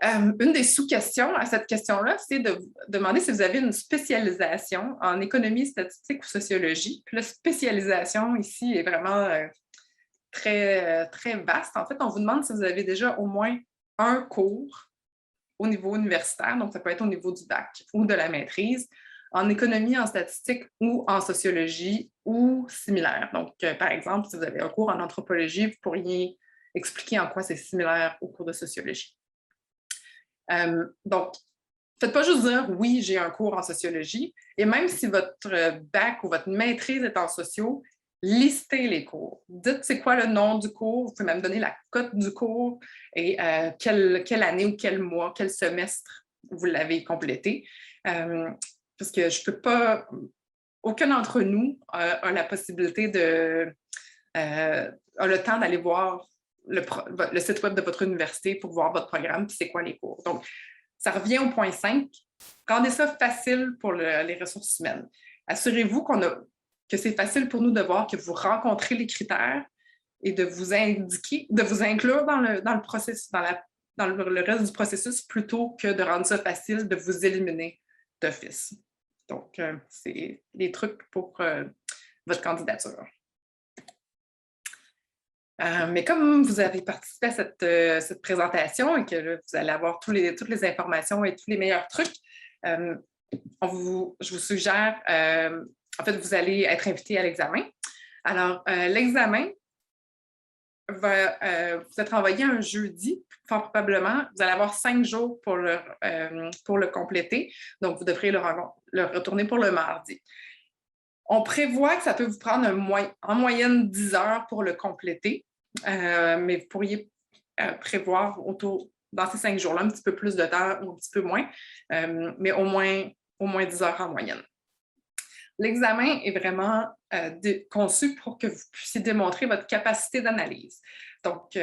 Une des sous-questions à cette question-là, c'est de demander si vous avez une spécialisation en économie, statistique ou sociologie. Puis la spécialisation ici est vraiment très, très vaste. En fait, on vous demande si vous avez déjà au moins un cours au niveau universitaire, donc ça peut être au niveau du bac ou de la maîtrise, en économie, en statistique ou en sociologie ou similaire. Donc, par exemple, si vous avez un cours en anthropologie, vous pourriez expliquer en quoi c'est similaire au cours de sociologie. Donc, faites pas juste dire « oui, j'ai un cours en sociologie » et même si votre bac ou votre maîtrise est en socio, listez les cours. Dites c'est quoi le nom du cours, vous pouvez même donner la cote du cours et quelle année ou quel mois, quel semestre vous l'avez complété. Parce que je peux pas, aucun d'entre nous a la possibilité a le temps d'aller voir le site web de votre université pour voir votre programme, puis c'est quoi les cours. Donc, ça revient au point 5. Rendez ça facile pour les ressources humaines. Assurez-vous que c'est facile pour nous de voir que vous rencontrez les critères et de vous inclure dans le processus, dans le reste du processus, plutôt que de rendre ça facile de vous éliminer d'office. Donc, c'est les trucs pour votre candidature. Mais comme vous avez participé à cette présentation et que là, vous allez avoir toutes les informations et tous les meilleurs trucs, je vous suggère, en fait, vous allez être invité à l'examen. Alors, l'examen vous êtes envoyé un jeudi, fort probablement. Vous allez avoir 5 jours pour le compléter. Donc, vous devrez le retourner pour le mardi. On prévoit que ça peut vous prendre en moyenne 10 heures pour le compléter, mais vous pourriez prévoir dans ces 5 jours-là un petit peu plus de temps ou un petit peu moins, mais au moins 10 heures en moyenne. L'examen est vraiment conçu pour que vous puissiez démontrer votre capacité d'analyse. Donc,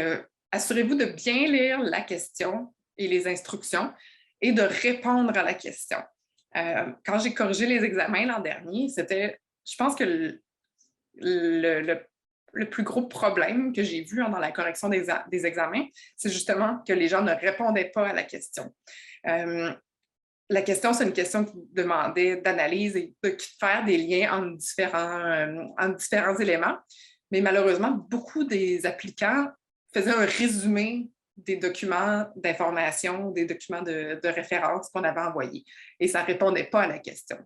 assurez-vous de bien lire la question et les instructions et de répondre à la question. Quand j'ai corrigé les examens l'an dernier, je pense que le plus gros problème que j'ai vu dans la correction des examens, c'est justement que les gens ne répondaient pas à la question. La question, c'est une question qui demandait d'analyse et de faire des liens entre différents éléments. Mais malheureusement, beaucoup des applicants faisaient un résumé des documents d'information, des documents de référence qu'on avait envoyés. Et ça ne répondait pas à la question.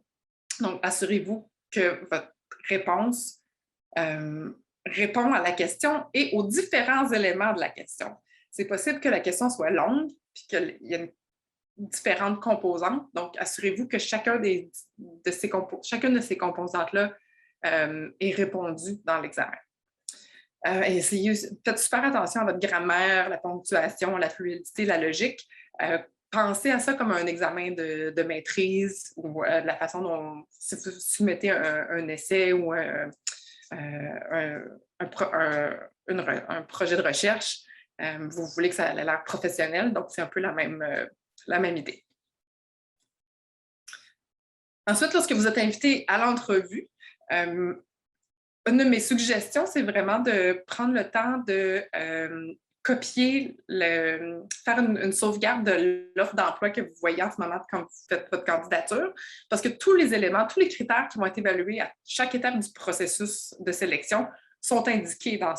Donc, assurez-vous que votre réponse répond à la question et aux différents éléments de la question. C'est possible que la question soit longue puis qu'il y ait différentes composantes. Donc, assurez-vous que chacune de ces composantes-là est répondue dans l'examen. Faites super attention à votre grammaire, la ponctuation, la fluidité, la logique. Pensez à ça comme un examen de maîtrise ou de la façon dont, si vous soumettez un essai ou un projet de recherche, vous voulez que ça ait l'air professionnel, donc c'est un peu la même idée. Ensuite, lorsque vous êtes invité à l'entrevue, une de mes suggestions, c'est vraiment de prendre le temps de copier, faire une sauvegarde de l'offre d'emploi que vous voyez en ce moment quand vous faites votre candidature, parce que tous les éléments, tous les critères qui vont être évalués à chaque étape du processus de sélection sont indiqués dans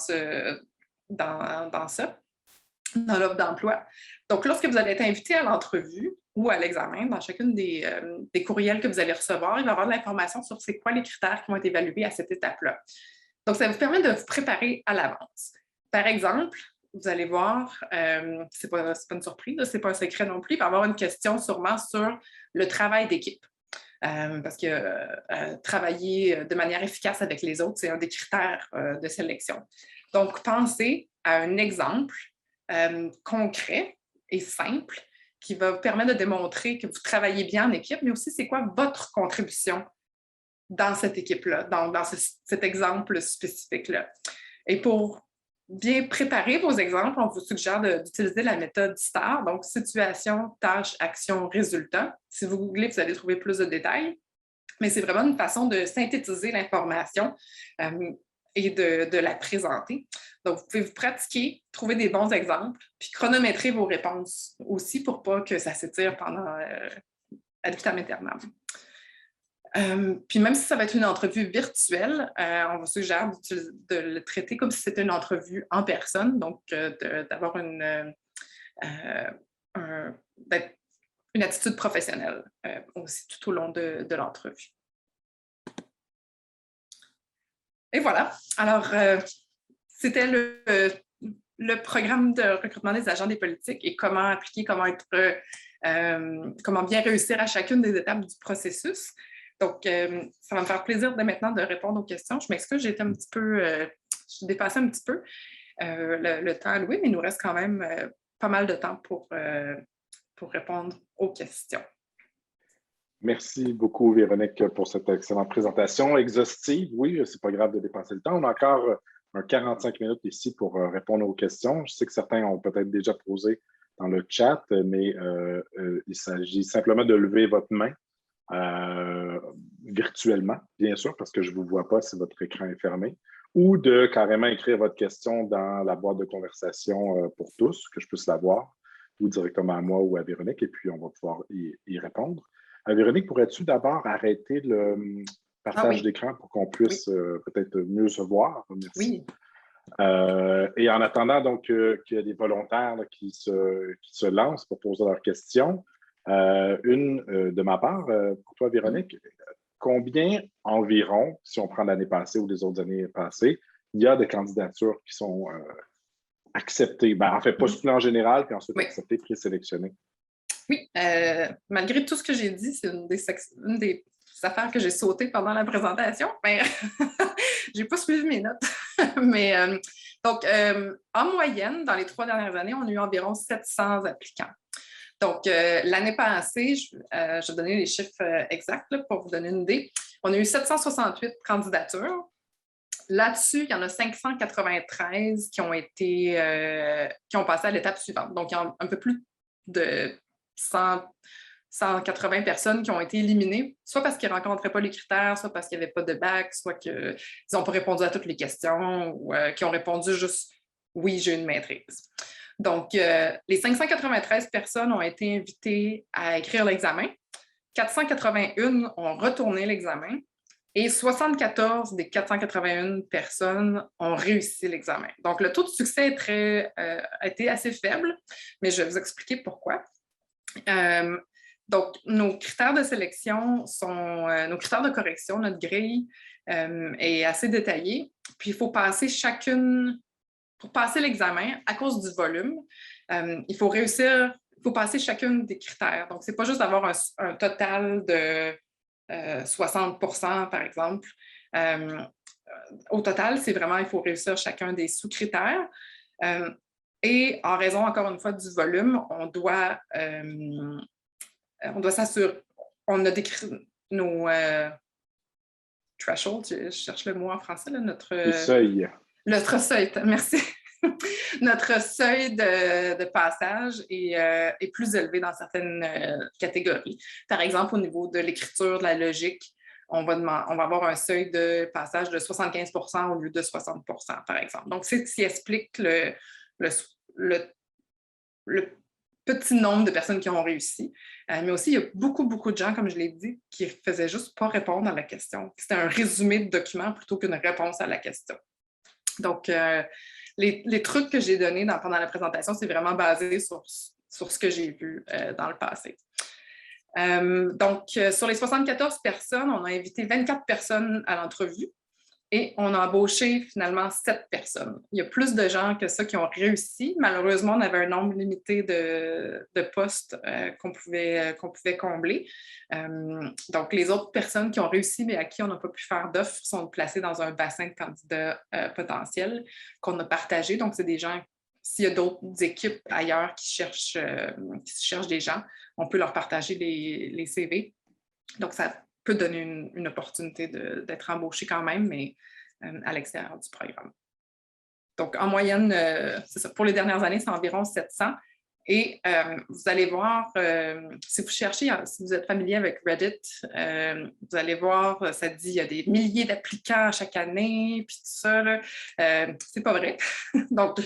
l'offre d'emploi. Donc, lorsque vous allez être invité à l'entrevue ou à l'examen, dans chacune des courriels que vous allez recevoir, il va y avoir de l'information sur c'est quoi les critères qui vont être évalués à cette étape-là. Donc, ça vous permet de vous préparer à l'avance. Par exemple, vous allez voir, c'est pas une surprise, ce n'est pas un secret non plus, il va y avoir une question sûrement sur le travail d'équipe. Parce que travailler de manière efficace avec les autres, c'est un des critères de sélection. Donc, pensez à un exemple concret et simple qui va vous permettre de démontrer que vous travaillez bien en équipe, mais aussi c'est quoi votre contribution dans cette équipe-là, dans cet exemple spécifique-là. Et pour bien préparer vos exemples, on vous suggère d'utiliser la méthode STAR, donc situation, tâche, action, résultat. Si vous googlez, vous allez trouver plus de détails, mais c'est vraiment une façon de synthétiser l'information et de la présenter. Donc, vous pouvez vous pratiquer, trouver des bons exemples, puis chronométrer vos réponses aussi pour pas que ça s'étire pendant ad vitam aeternam. Puis même si ça va être une entrevue virtuelle, on vous suggère de le traiter comme si c'était une entrevue en personne, donc d'avoir une attitude professionnelle aussi tout au long de l'entrevue. Et voilà. Alors, c'était le programme de recrutement des agents des politiques et comment appliquer, comment bien réussir à chacune des étapes du processus. Donc, ça va me faire plaisir maintenant de répondre aux questions. Je m'excuse, j'ai été un petit peu, je dépassais un petit peu le temps alloué, mais il nous reste quand même pas mal de temps pour répondre aux questions. Merci beaucoup, Véronique, pour cette excellente présentation exhaustive. Oui, c'est pas grave de dépasser le temps. On a encore un 45 minutes ici pour répondre aux questions. Je sais que certains ont peut-être déjà posé dans le chat, mais il s'agit simplement de lever votre main virtuellement, bien sûr, parce que je ne vous vois pas si votre écran est fermé, ou de carrément écrire votre question dans la boîte de conversation pour tous, que je puisse la voir, ou directement à moi ou à Véronique, et puis on va pouvoir y répondre. Véronique, pourrais-tu d'abord arrêter le partage d'écran pour qu'on puisse peut-être mieux se voir? Merci. Oui. Et en attendant donc qu'il y a des volontaires là, qui se lancent pour poser leurs questions, de ma part, pour toi, Véronique, combien environ, si on prend l'année passée ou les autres années passées, il y a de candidatures qui sont acceptées? Ben, en fait, postulées en général, puis ensuite acceptées, présélectionnées. Oui, malgré tout ce que j'ai dit, c'est une des affaires que j'ai sautées pendant la présentation, mais je n'ai pas suivi mes notes. Mais donc, en moyenne, dans les 3 dernières années, on a eu environ 700 applicants. Donc, l'année passée, je vais donner les chiffres exacts là, pour vous donner une idée. On a eu 768 candidatures. Là-dessus, il y en a 593 qui ont passé à l'étape suivante. Donc, il y a un peu plus de 180 personnes qui ont été éliminées, soit parce qu'ils ne rencontraient pas les critères, soit parce qu'il n'y avait pas de bac, soit qu'ils n'ont pas répondu à toutes les questions ou qui ont répondu juste « oui, j'ai une maîtrise ». Donc, les 593 personnes ont été invitées à écrire l'examen, 481 ont retourné l'examen et 74 des 481 personnes ont réussi l'examen. Donc, le taux de succès a été assez faible, mais je vais vous expliquer pourquoi. Donc, nos critères de sélection sont nos critères de correction, notre grille est assez détaillée. Puis, il faut passer pour passer l'examen, à cause du volume, il faut passer chacune des critères. Donc, ce n'est pas juste d'avoir un total de 60%, par exemple. Au total, c'est vraiment, il faut réussir chacun des sous-critères. Et en raison, encore une fois, du volume, on doit s'assurer, on a décrit nos thresholds, je cherche le mot en français, là, notre seuil, merci. Notre seuil de passage est plus élevé dans certaines catégories. Par exemple, au niveau de l'écriture, de la logique, on va avoir un seuil de passage de 75% au lieu de 60%, par exemple. Donc, c'est ce qui explique le petit nombre de personnes qui ont réussi. Mais aussi, il y a beaucoup, beaucoup de gens, comme je l'ai dit, qui ne faisaient juste pas répondre à la question. C'était un résumé de document plutôt qu'une réponse à la question. Donc, les trucs que j'ai donnés pendant la présentation, c'est vraiment basé sur ce que j'ai vu dans le passé. Donc, sur les 74 personnes, on a invité 24 personnes à l'entrevue et on a embauché finalement 7 personnes. Il y a plus de gens que ça qui ont réussi. Malheureusement, on avait un nombre limité de postes qu'on pouvait combler. Donc, les autres personnes qui ont réussi mais à qui on n'a pas pu faire d'offres sont placées dans un bassin de candidats potentiels qu'on a partagé. Donc, c'est des gens, s'il y a d'autres équipes ailleurs qui cherchent des gens, on peut leur partager les CV. Donc, ça peut donner une opportunité d'être embauché quand même, mais à l'extérieur du programme. Donc, en moyenne, c'est ça, pour les dernières années, c'est environ 700. Et vous allez voir, si vous cherchez, si vous êtes familier avec Reddit, vous allez voir, ça dit qu'il y a des milliers d'applicants chaque année, puis tout ça. C'est pas vrai. Donc,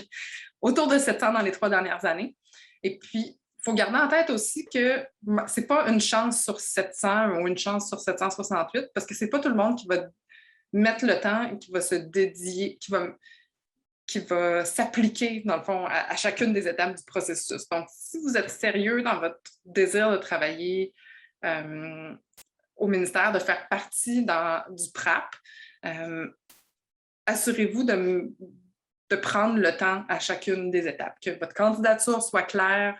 autour de 700 dans les 3 dernières années. Et puis, il faut garder en tête aussi que ce n'est pas une chance sur 700 ou une chance sur 768, parce que ce n'est pas tout le monde qui va mettre le temps et qui va se dédier, qui va s'appliquer, dans le fond, à chacune des étapes du processus. Donc, si vous êtes sérieux dans votre désir de travailler au ministère, de faire partie du PRAP, assurez-vous de prendre le temps à chacune des étapes, que votre candidature soit claire,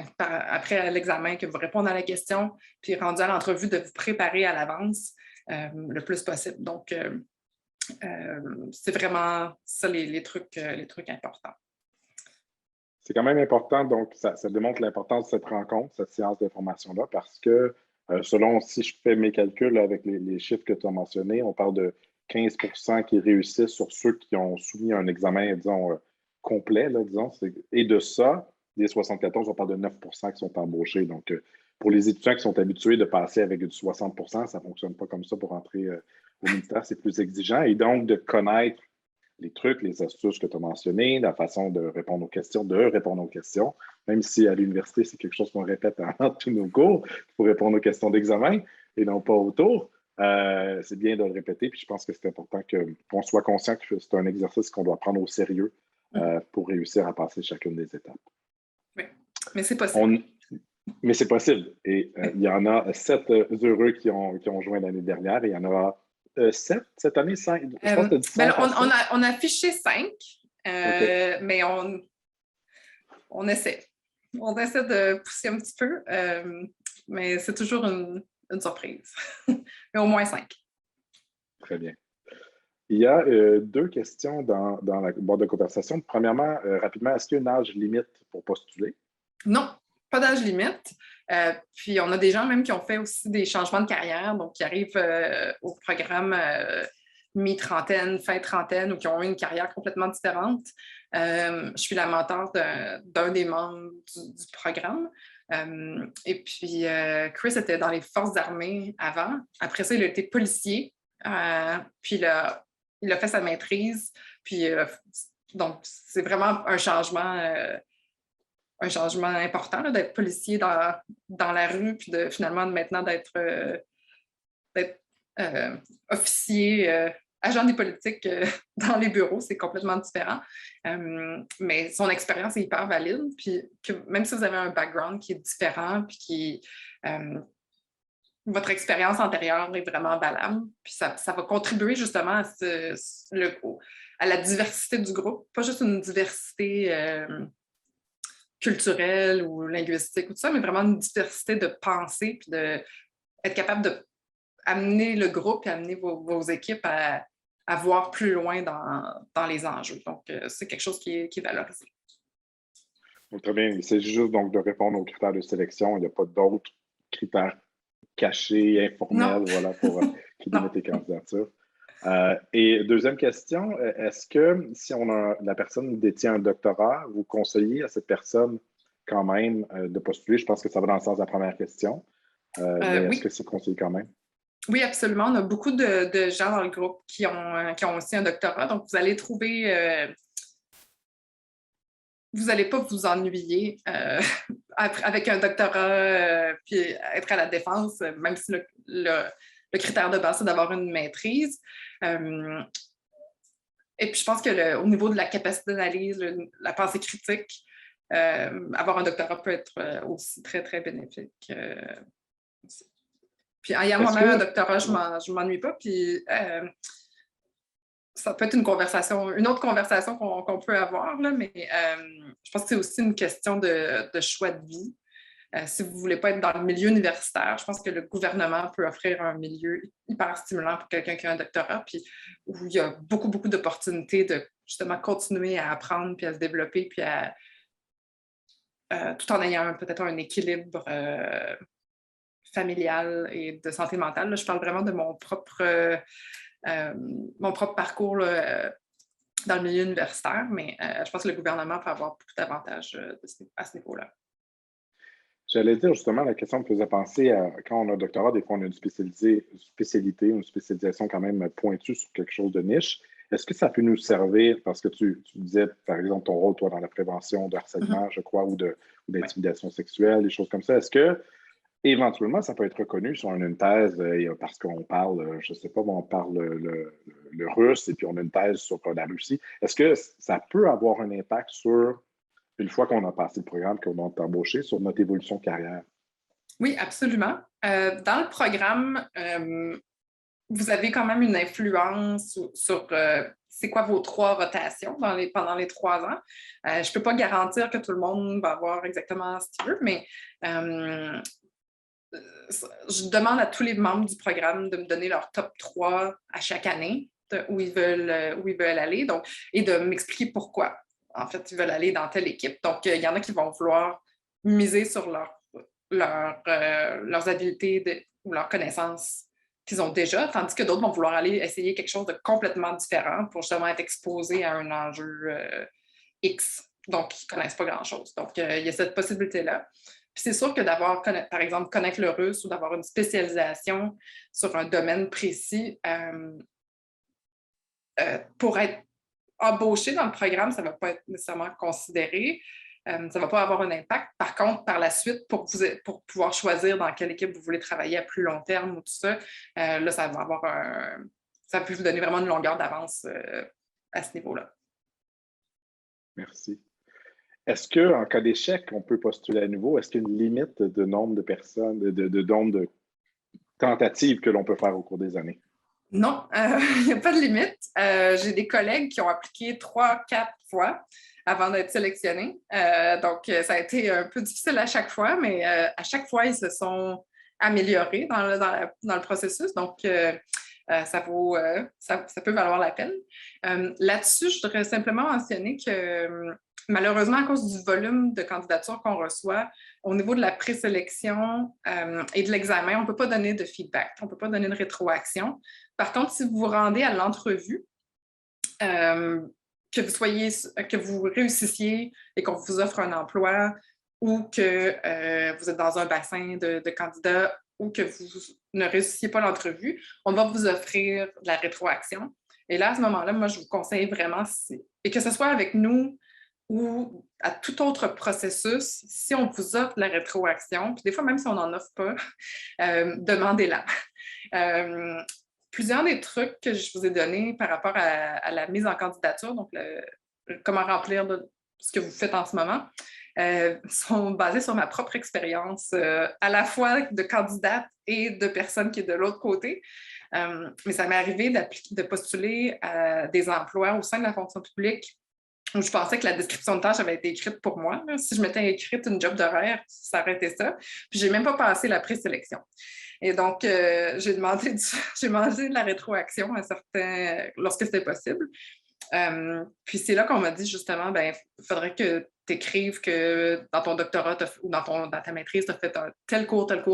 après l'examen, que vous répondez à la question, puis rendu à l'entrevue, de vous préparer à l'avance le plus possible. Donc, c'est vraiment ça les trucs importants. C'est quand même important, donc ça démontre l'importance de cette rencontre, cette séance d'information-là, parce que selon, si je fais mes calculs avec les chiffres que tu as mentionnés, on parle de 15 qui réussissent sur ceux qui ont soumis un examen, disons, complet, là, disons. Et de ça, des 74, on parle de 9 qui sont embauchés. Donc, pour les étudiants qui sont habitués de passer avec du 60 ça ne fonctionne pas comme ça pour entrer au ministère, c'est plus exigeant. Et donc, de connaître les trucs, les astuces que tu as mentionnées, la façon de répondre aux questions, même si à l'université, c'est quelque chose qu'on répète dans tous nos cours, il faut répondre aux questions d'examen et non pas autour. C'est bien de le répéter, puis je pense que c'est important qu'on soit conscient que c'est un exercice qu'on doit prendre au sérieux pour réussir à passer chacune des étapes. Oui, mais c'est possible. Mais c'est possible. Et il y en a 7 heureux qui ont joint l'année dernière et il y en a 7 cette année, 5. Je pense que tu as dit 5. On a affiché 5, okay. Mais on essaie. On essaie de pousser un petit peu, mais c'est toujours une surprise. Mais au moins 5. Très bien. Il y a 2 questions dans la boîte de conversation. Premièrement, rapidement, est-ce qu'il y a une âge limite pour postuler? Non, pas d'âge limite. Puis on a des gens même qui ont fait aussi des changements de carrière, donc qui arrivent au programme mi-trentaine, fin trentaine, ou qui ont eu une carrière complètement différente. Je suis la mentor d'un des membres du programme. Et puis, Chris était dans les forces armées avant. Après ça, il a été policier. Puis il a fait sa maîtrise. Puis, donc, c'est vraiment un changement important là, d'être policier dans la rue, puis finalement maintenant d'être officier, agent des politiques dans les bureaux, c'est complètement différent. Mais son expérience est hyper valide, puis même si vous avez un background qui est différent, puis votre expérience antérieure est vraiment valable, puis ça va contribuer justement à la diversité du groupe, pas juste une diversité culturelle ou linguistique ou tout ça, mais vraiment une diversité de pensée, puis d'être capable d'amener le groupe et amener vos équipes à voir plus loin dans les enjeux. Donc, c'est quelque chose qui est valorisé. Donc, très bien. Il s'agit juste donc de répondre aux critères de sélection. Il n'y a pas d'autres critères cachés, informels, voilà, pour qui limitent les candidatures. Et deuxième question, est-ce que si la personne détient un doctorat, vous conseillez à cette personne quand même de postuler? Je pense que ça va dans le sens de la première question. Mais oui. Est-ce que c'est conseillé quand même? Oui, absolument. On a beaucoup de gens dans le groupe qui ont aussi un doctorat. Donc, vous allez trouver... vous n'allez pas vous ennuyer avec un doctorat puis être à la défense, même si le critère de base, c'est d'avoir une maîtrise. Et puis, je pense qu'au niveau de la capacité d'analyse, la pensée critique, avoir un doctorat peut être aussi très, très bénéfique. Puis, ayant moi-même un doctorat, je ne m'ennuie pas. Puis, ça peut être une autre conversation qu'on peut avoir, là, mais je pense que c'est aussi une question de choix de vie. Si vous ne voulez pas être dans le milieu universitaire, je pense que le gouvernement peut offrir un milieu hyper stimulant pour quelqu'un qui a un doctorat, puis où il y a beaucoup, beaucoup d'opportunités de justement continuer à apprendre, puis à se développer, puis tout en ayant peut-être un équilibre familial et de santé mentale. Là, je parle vraiment de mon propre parcours là, dans le milieu universitaire, mais je pense que le gouvernement peut avoir beaucoup d'avantages à ce niveau-là. J'allais dire justement, la question me faisait penser à quand on a un doctorat, des fois on a une spécialité, une spécialisation quand même pointue sur quelque chose de niche. Est-ce que ça peut nous servir, parce que tu disais, par exemple, ton rôle, toi, dans la prévention de harcèlement, je crois, ou d'intimidation sexuelle, des choses comme ça. Est-ce que éventuellement, ça peut être reconnu sur une thèse parce qu'on parle, je ne sais pas, on parle le russe et puis on a une thèse sur la Russie. Est-ce que ça peut avoir un impact sur, une fois qu'on a passé le programme, qu'on a embauché, sur notre évolution de carrière? Oui, absolument. Dans le programme, vous avez quand même une influence sur c'est quoi vos 3 rotations pendant les 3 ans. Je ne peux pas garantir que tout le monde va avoir exactement ce qu'il veut, mais je demande à tous les membres du programme de me donner leur top 3 à chaque année où ils veulent aller, donc, et de m'expliquer pourquoi. En fait, ils veulent aller dans telle équipe. Donc, il y en a qui vont vouloir miser sur leurs habiletés ou leurs connaissances qu'ils ont déjà, tandis que d'autres vont vouloir aller essayer quelque chose de complètement différent pour justement être exposés à un enjeu X. Donc, ils ne connaissent pas grand-chose. Donc, il y a cette possibilité-là. Puis c'est sûr que d'avoir, par exemple, connaître le russe ou d'avoir une spécialisation sur un domaine précis pour être embauché dans le programme, ça ne va pas être nécessairement considéré. Ça ne va pas avoir un impact. Par contre, par la suite, pour pouvoir choisir dans quelle équipe vous voulez travailler à plus long terme ou tout ça, là, ça va avoir ça peut vous donner vraiment une longueur d'avance à ce niveau-là. Merci. Est-ce qu'en cas d'échec, on peut postuler à nouveau? Est-ce qu'il y a une limite de nombre de personnes, de nombre de tentatives que l'on peut faire au cours des années? Non, il n'y a pas de limite. J'ai des collègues qui ont appliqué 3-4 fois avant d'être sélectionnés. Donc, ça a été un peu difficile à chaque fois, mais à chaque fois, ils se sont améliorés dans le processus. Donc, ça peut valoir la peine. Là-dessus, je voudrais simplement mentionner que malheureusement, à cause du volume de candidatures qu'on reçoit, au niveau de la présélection et de l'examen, on ne peut pas donner de feedback, on ne peut pas donner de rétroaction. Par contre, si vous vous rendez à l'entrevue, que vous réussissiez et qu'on vous offre un emploi ou que vous êtes dans un bassin de candidats ou que vous ne réussissiez pas l'entrevue, on va vous offrir de la rétroaction. Et là, à ce moment-là, moi, je vous conseille vraiment, et que ce soit avec nous ou à tout autre processus, si on vous offre de la rétroaction, puis des fois, même si on n'en offre pas, demandez-la. Plusieurs des trucs que je vous ai donnés par rapport à la mise en candidature, donc comment remplir ce que vous faites en ce moment, sont basés sur ma propre expérience, à la fois de candidate et de personne qui est de l'autre côté. Mais ça m'est arrivé de postuler à des emplois au sein de la fonction publique où je pensais que la description de tâche avait été écrite pour moi. Là. Si je m'étais écrite une job d'horaire, ça aurait été ça. Puis, je n'ai même pas passé la présélection. Et donc, j'ai demandé de la rétroaction lorsque c'était possible. Puis, c'est là qu'on m'a dit justement, il faudrait que tu écrives que dans ton doctorat ou dans ta maîtrise, tu as fait tel cours. Donc,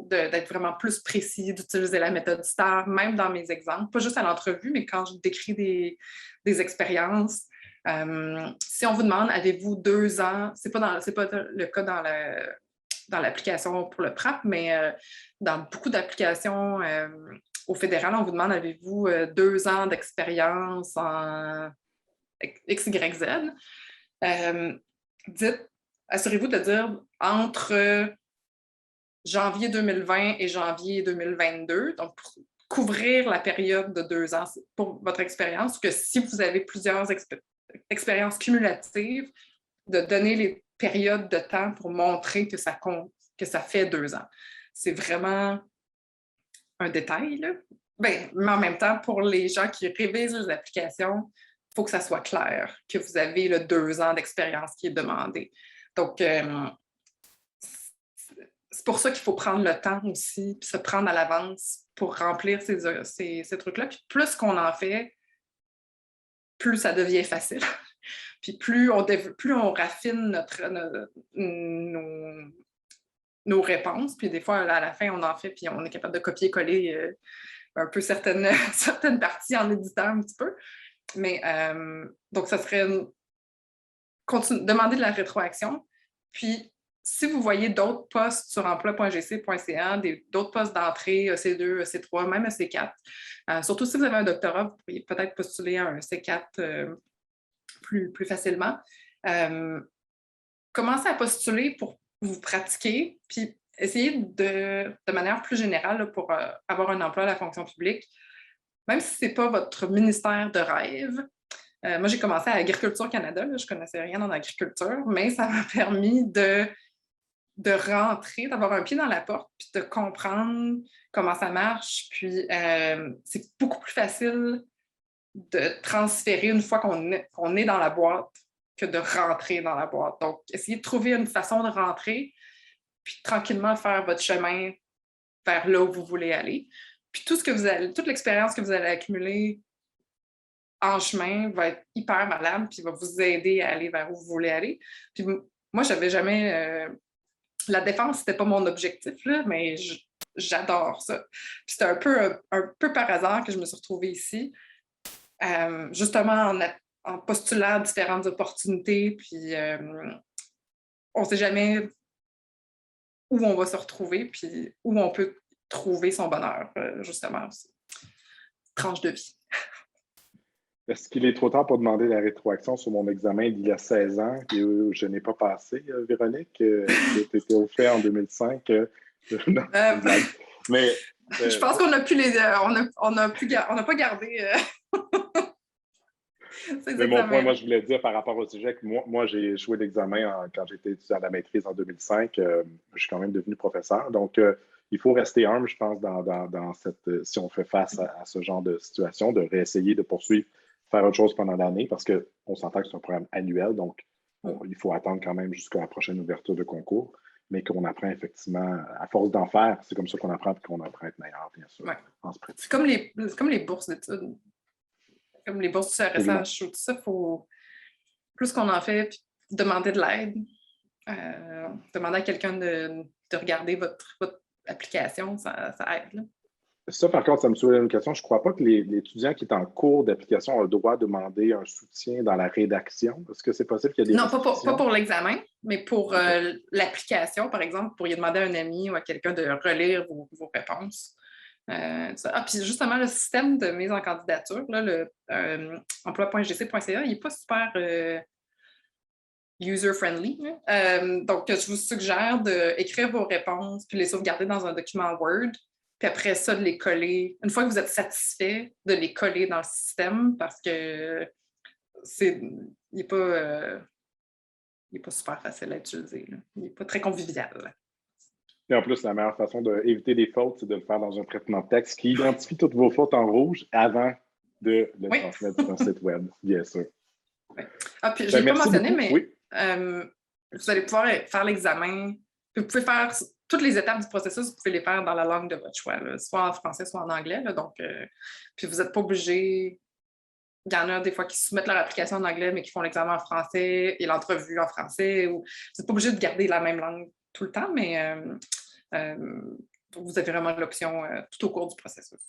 d'être vraiment plus précis, d'utiliser la méthode STAR, même dans mes exemples, pas juste à l'entrevue, mais quand je décris des expériences. Si on vous demande, avez-vous 2 ans, c'est pas le cas dans l'application pour le PRAP, mais dans beaucoup d'applications au fédéral, on vous demande, avez-vous 2 ans d'expérience en XYZ? Assurez-vous de dire entre janvier 2020 et janvier 2022, donc pour couvrir la période de 2 ans pour votre expérience, que si vous avez plusieurs expériences cumulatives, de donner les périodes de temps pour montrer que ça compte, que ça fait 2 ans. C'est vraiment un détail, là. Mais en même temps, pour les gens qui révisent les applications, il faut que ça soit clair que vous avez le 2 ans d'expérience qui est demandé. Donc, c'est pour ça qu'il faut prendre le temps aussi, puis se prendre à l'avance pour remplir ces trucs-là. Puis plus qu'on en fait, plus ça devient facile. Puis plus on raffine nos réponses, puis des fois, à la fin, on en fait, puis on est capable de copier-coller un peu certaines parties en éditant un petit peu. Mais donc, ça serait demander de la rétroaction. Puis, si vous voyez d'autres postes sur emploi.gc.ca, d'autres postes d'entrée, EC2, EC3, même EC4, surtout si vous avez un doctorat, vous pourriez peut-être postuler à un C4 plus facilement. Commencez à postuler pour vous pratiquer, puis essayez de manière plus générale là, pour avoir un emploi à la fonction publique, même si ce n'est pas votre ministère de rêve. Moi, j'ai commencé à Agriculture Canada, là, je ne connaissais rien en agriculture, mais ça m'a permis de rentrer, d'avoir un pied dans la porte, puis de comprendre comment ça marche. Puis c'est beaucoup plus facile de transférer une fois qu'on est dans la boîte que de rentrer dans la boîte. Donc, essayez de trouver une façon de rentrer, puis tranquillement faire votre chemin vers là où vous voulez aller. Puis toute l'expérience que vous allez accumuler en chemin va être hyper malade, puis va vous aider à aller vers où vous voulez aller. Puis moi, j'avais jamais... la défense, c'était pas mon objectif, là, mais j'adore ça. Puis c'est un peu par hasard que je me suis retrouvée ici, justement en postulant différentes opportunités, puis on ne sait jamais où on va se retrouver, puis où on peut trouver son bonheur, justement aussi. Tranche de vie. Est-ce qu'il est trop tard pour demander la rétroaction sur mon examen d'il y a 16 ans que je n'ai pas passé, Véronique, que tu étais au fait en 2005? Non, mais je pense qu'on n'a plus on n'a pas gardé ces mais examens. mon point, moi, je voulais dire par rapport au sujet que moi j'ai joué l'examen quand j'étais étudiant à la maîtrise en 2005. Je suis quand même devenu professeur. Donc, il faut rester humble, je pense, dans cette, si on fait face à ce genre de situation, de réessayer de poursuivre, faire autre chose pendant l'année, parce qu'on s'entend que c'est un programme annuel, donc il faut attendre quand même jusqu'à la prochaine ouverture de concours, mais qu'on apprend effectivement, à force d'en faire, c'est comme ça qu'on apprend et qu'on apprend à être meilleur, bien sûr. Ouais. C'est comme les bourses d'études, comme les bourses du CRSH, tout ça, il faut plus qu'on en fait, puis demander de l'aide, demander à quelqu'un de regarder votre application, ça aide. Là. Ça, par contre, ça me soulève une question. Je ne crois pas que l'étudiant qui est en cours d'application a le droit de demander un soutien dans la rédaction. Est-ce que c'est possible qu'il y ait des Non, pas pour l'examen, mais pour l'application, par exemple, vous pourriez demander à un ami ou à quelqu'un de relire vos réponses. Puis justement, le système de mise en candidature, là, le emploi.gc.ca, il n'est pas super user-friendly. Donc, je vous suggère d'écrire vos réponses puis les sauvegarder dans un document Word. Puis après ça, de les coller. Une fois que vous êtes satisfait, de les coller dans le système parce que il n'est pas super facile à utiliser. Là. Il n'est pas très convivial. Et en plus, la meilleure façon d'éviter des fautes, c'est de le faire dans un traitement de texte qui identifie toutes vos fautes en rouge avant de le transmettre sur un site web, bien sûr. Oui. Puis je ne l'ai pas mentionné, beaucoup. mais oui. Vous allez pouvoir faire l'examen. Vous pouvez faire toutes les étapes du processus, vous pouvez les faire dans la langue de votre choix, là, soit en français, soit en anglais. Là, donc, puis vous n'êtes pas obligé. Il y en a des fois qui soumettent leur application en anglais, mais qui font l'examen en français et l'entrevue en français. Vous n'êtes pas obligé de garder la même langue tout le temps, mais vous avez vraiment l'option tout au cours du processus.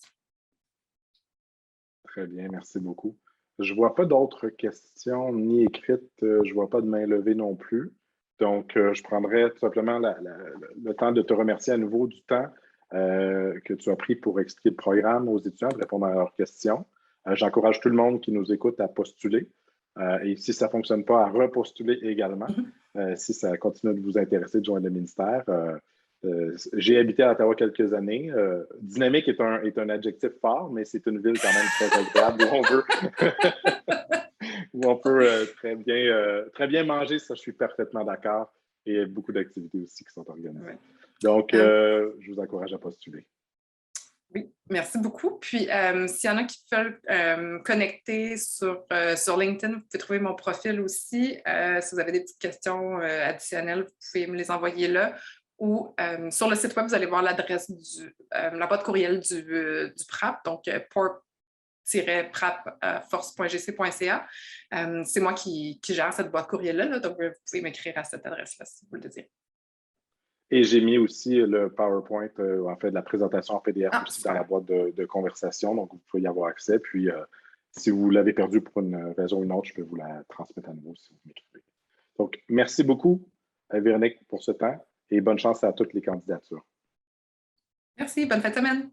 Très bien, merci beaucoup. Je ne vois pas d'autres questions ni écrites. Je ne vois pas de main levée non plus. Donc, je prendrai tout simplement le temps de te remercier à nouveau du temps que tu as pris pour expliquer le programme aux étudiants, de répondre à leurs questions. J'encourage tout le monde qui nous écoute à postuler. Et si ça ne fonctionne pas, à repostuler également. Si ça continue de vous intéresser de joindre le ministère. J'ai habité à Ottawa quelques années. Dynamique est un adjectif fort, mais c'est une ville quand même très agréable où on peut très bien manger, ça je suis parfaitement d'accord, et il y a beaucoup d'activités aussi qui sont organisées. Ouais. Donc, je vous encourage à postuler. Oui, merci beaucoup. Puis, s'il y en a qui veulent connecter sur LinkedIn, vous pouvez trouver mon profil aussi. Si vous avez des petites questions additionnelles, vous pouvez me les envoyer là. Ou sur le site web, vous allez voir l'adresse la boîte courriel du PRAP, donc port-prap.force.gc.ca. C'est moi qui gère cette boîte courriel-là, donc vous pouvez m'écrire à cette adresse-là si vous le désirez. Et j'ai mis aussi le PowerPoint, en fait, la présentation en PDF aussi dans la boîte de conversation, donc vous pouvez y avoir accès. Puis, si vous l'avez perdu pour une raison ou une autre, je peux vous la transmettre à nouveau si vous m'écrivez. Donc, merci beaucoup, Véronique, pour ce temps et bonne chance à toutes les candidatures. Merci, bonne fin de semaine.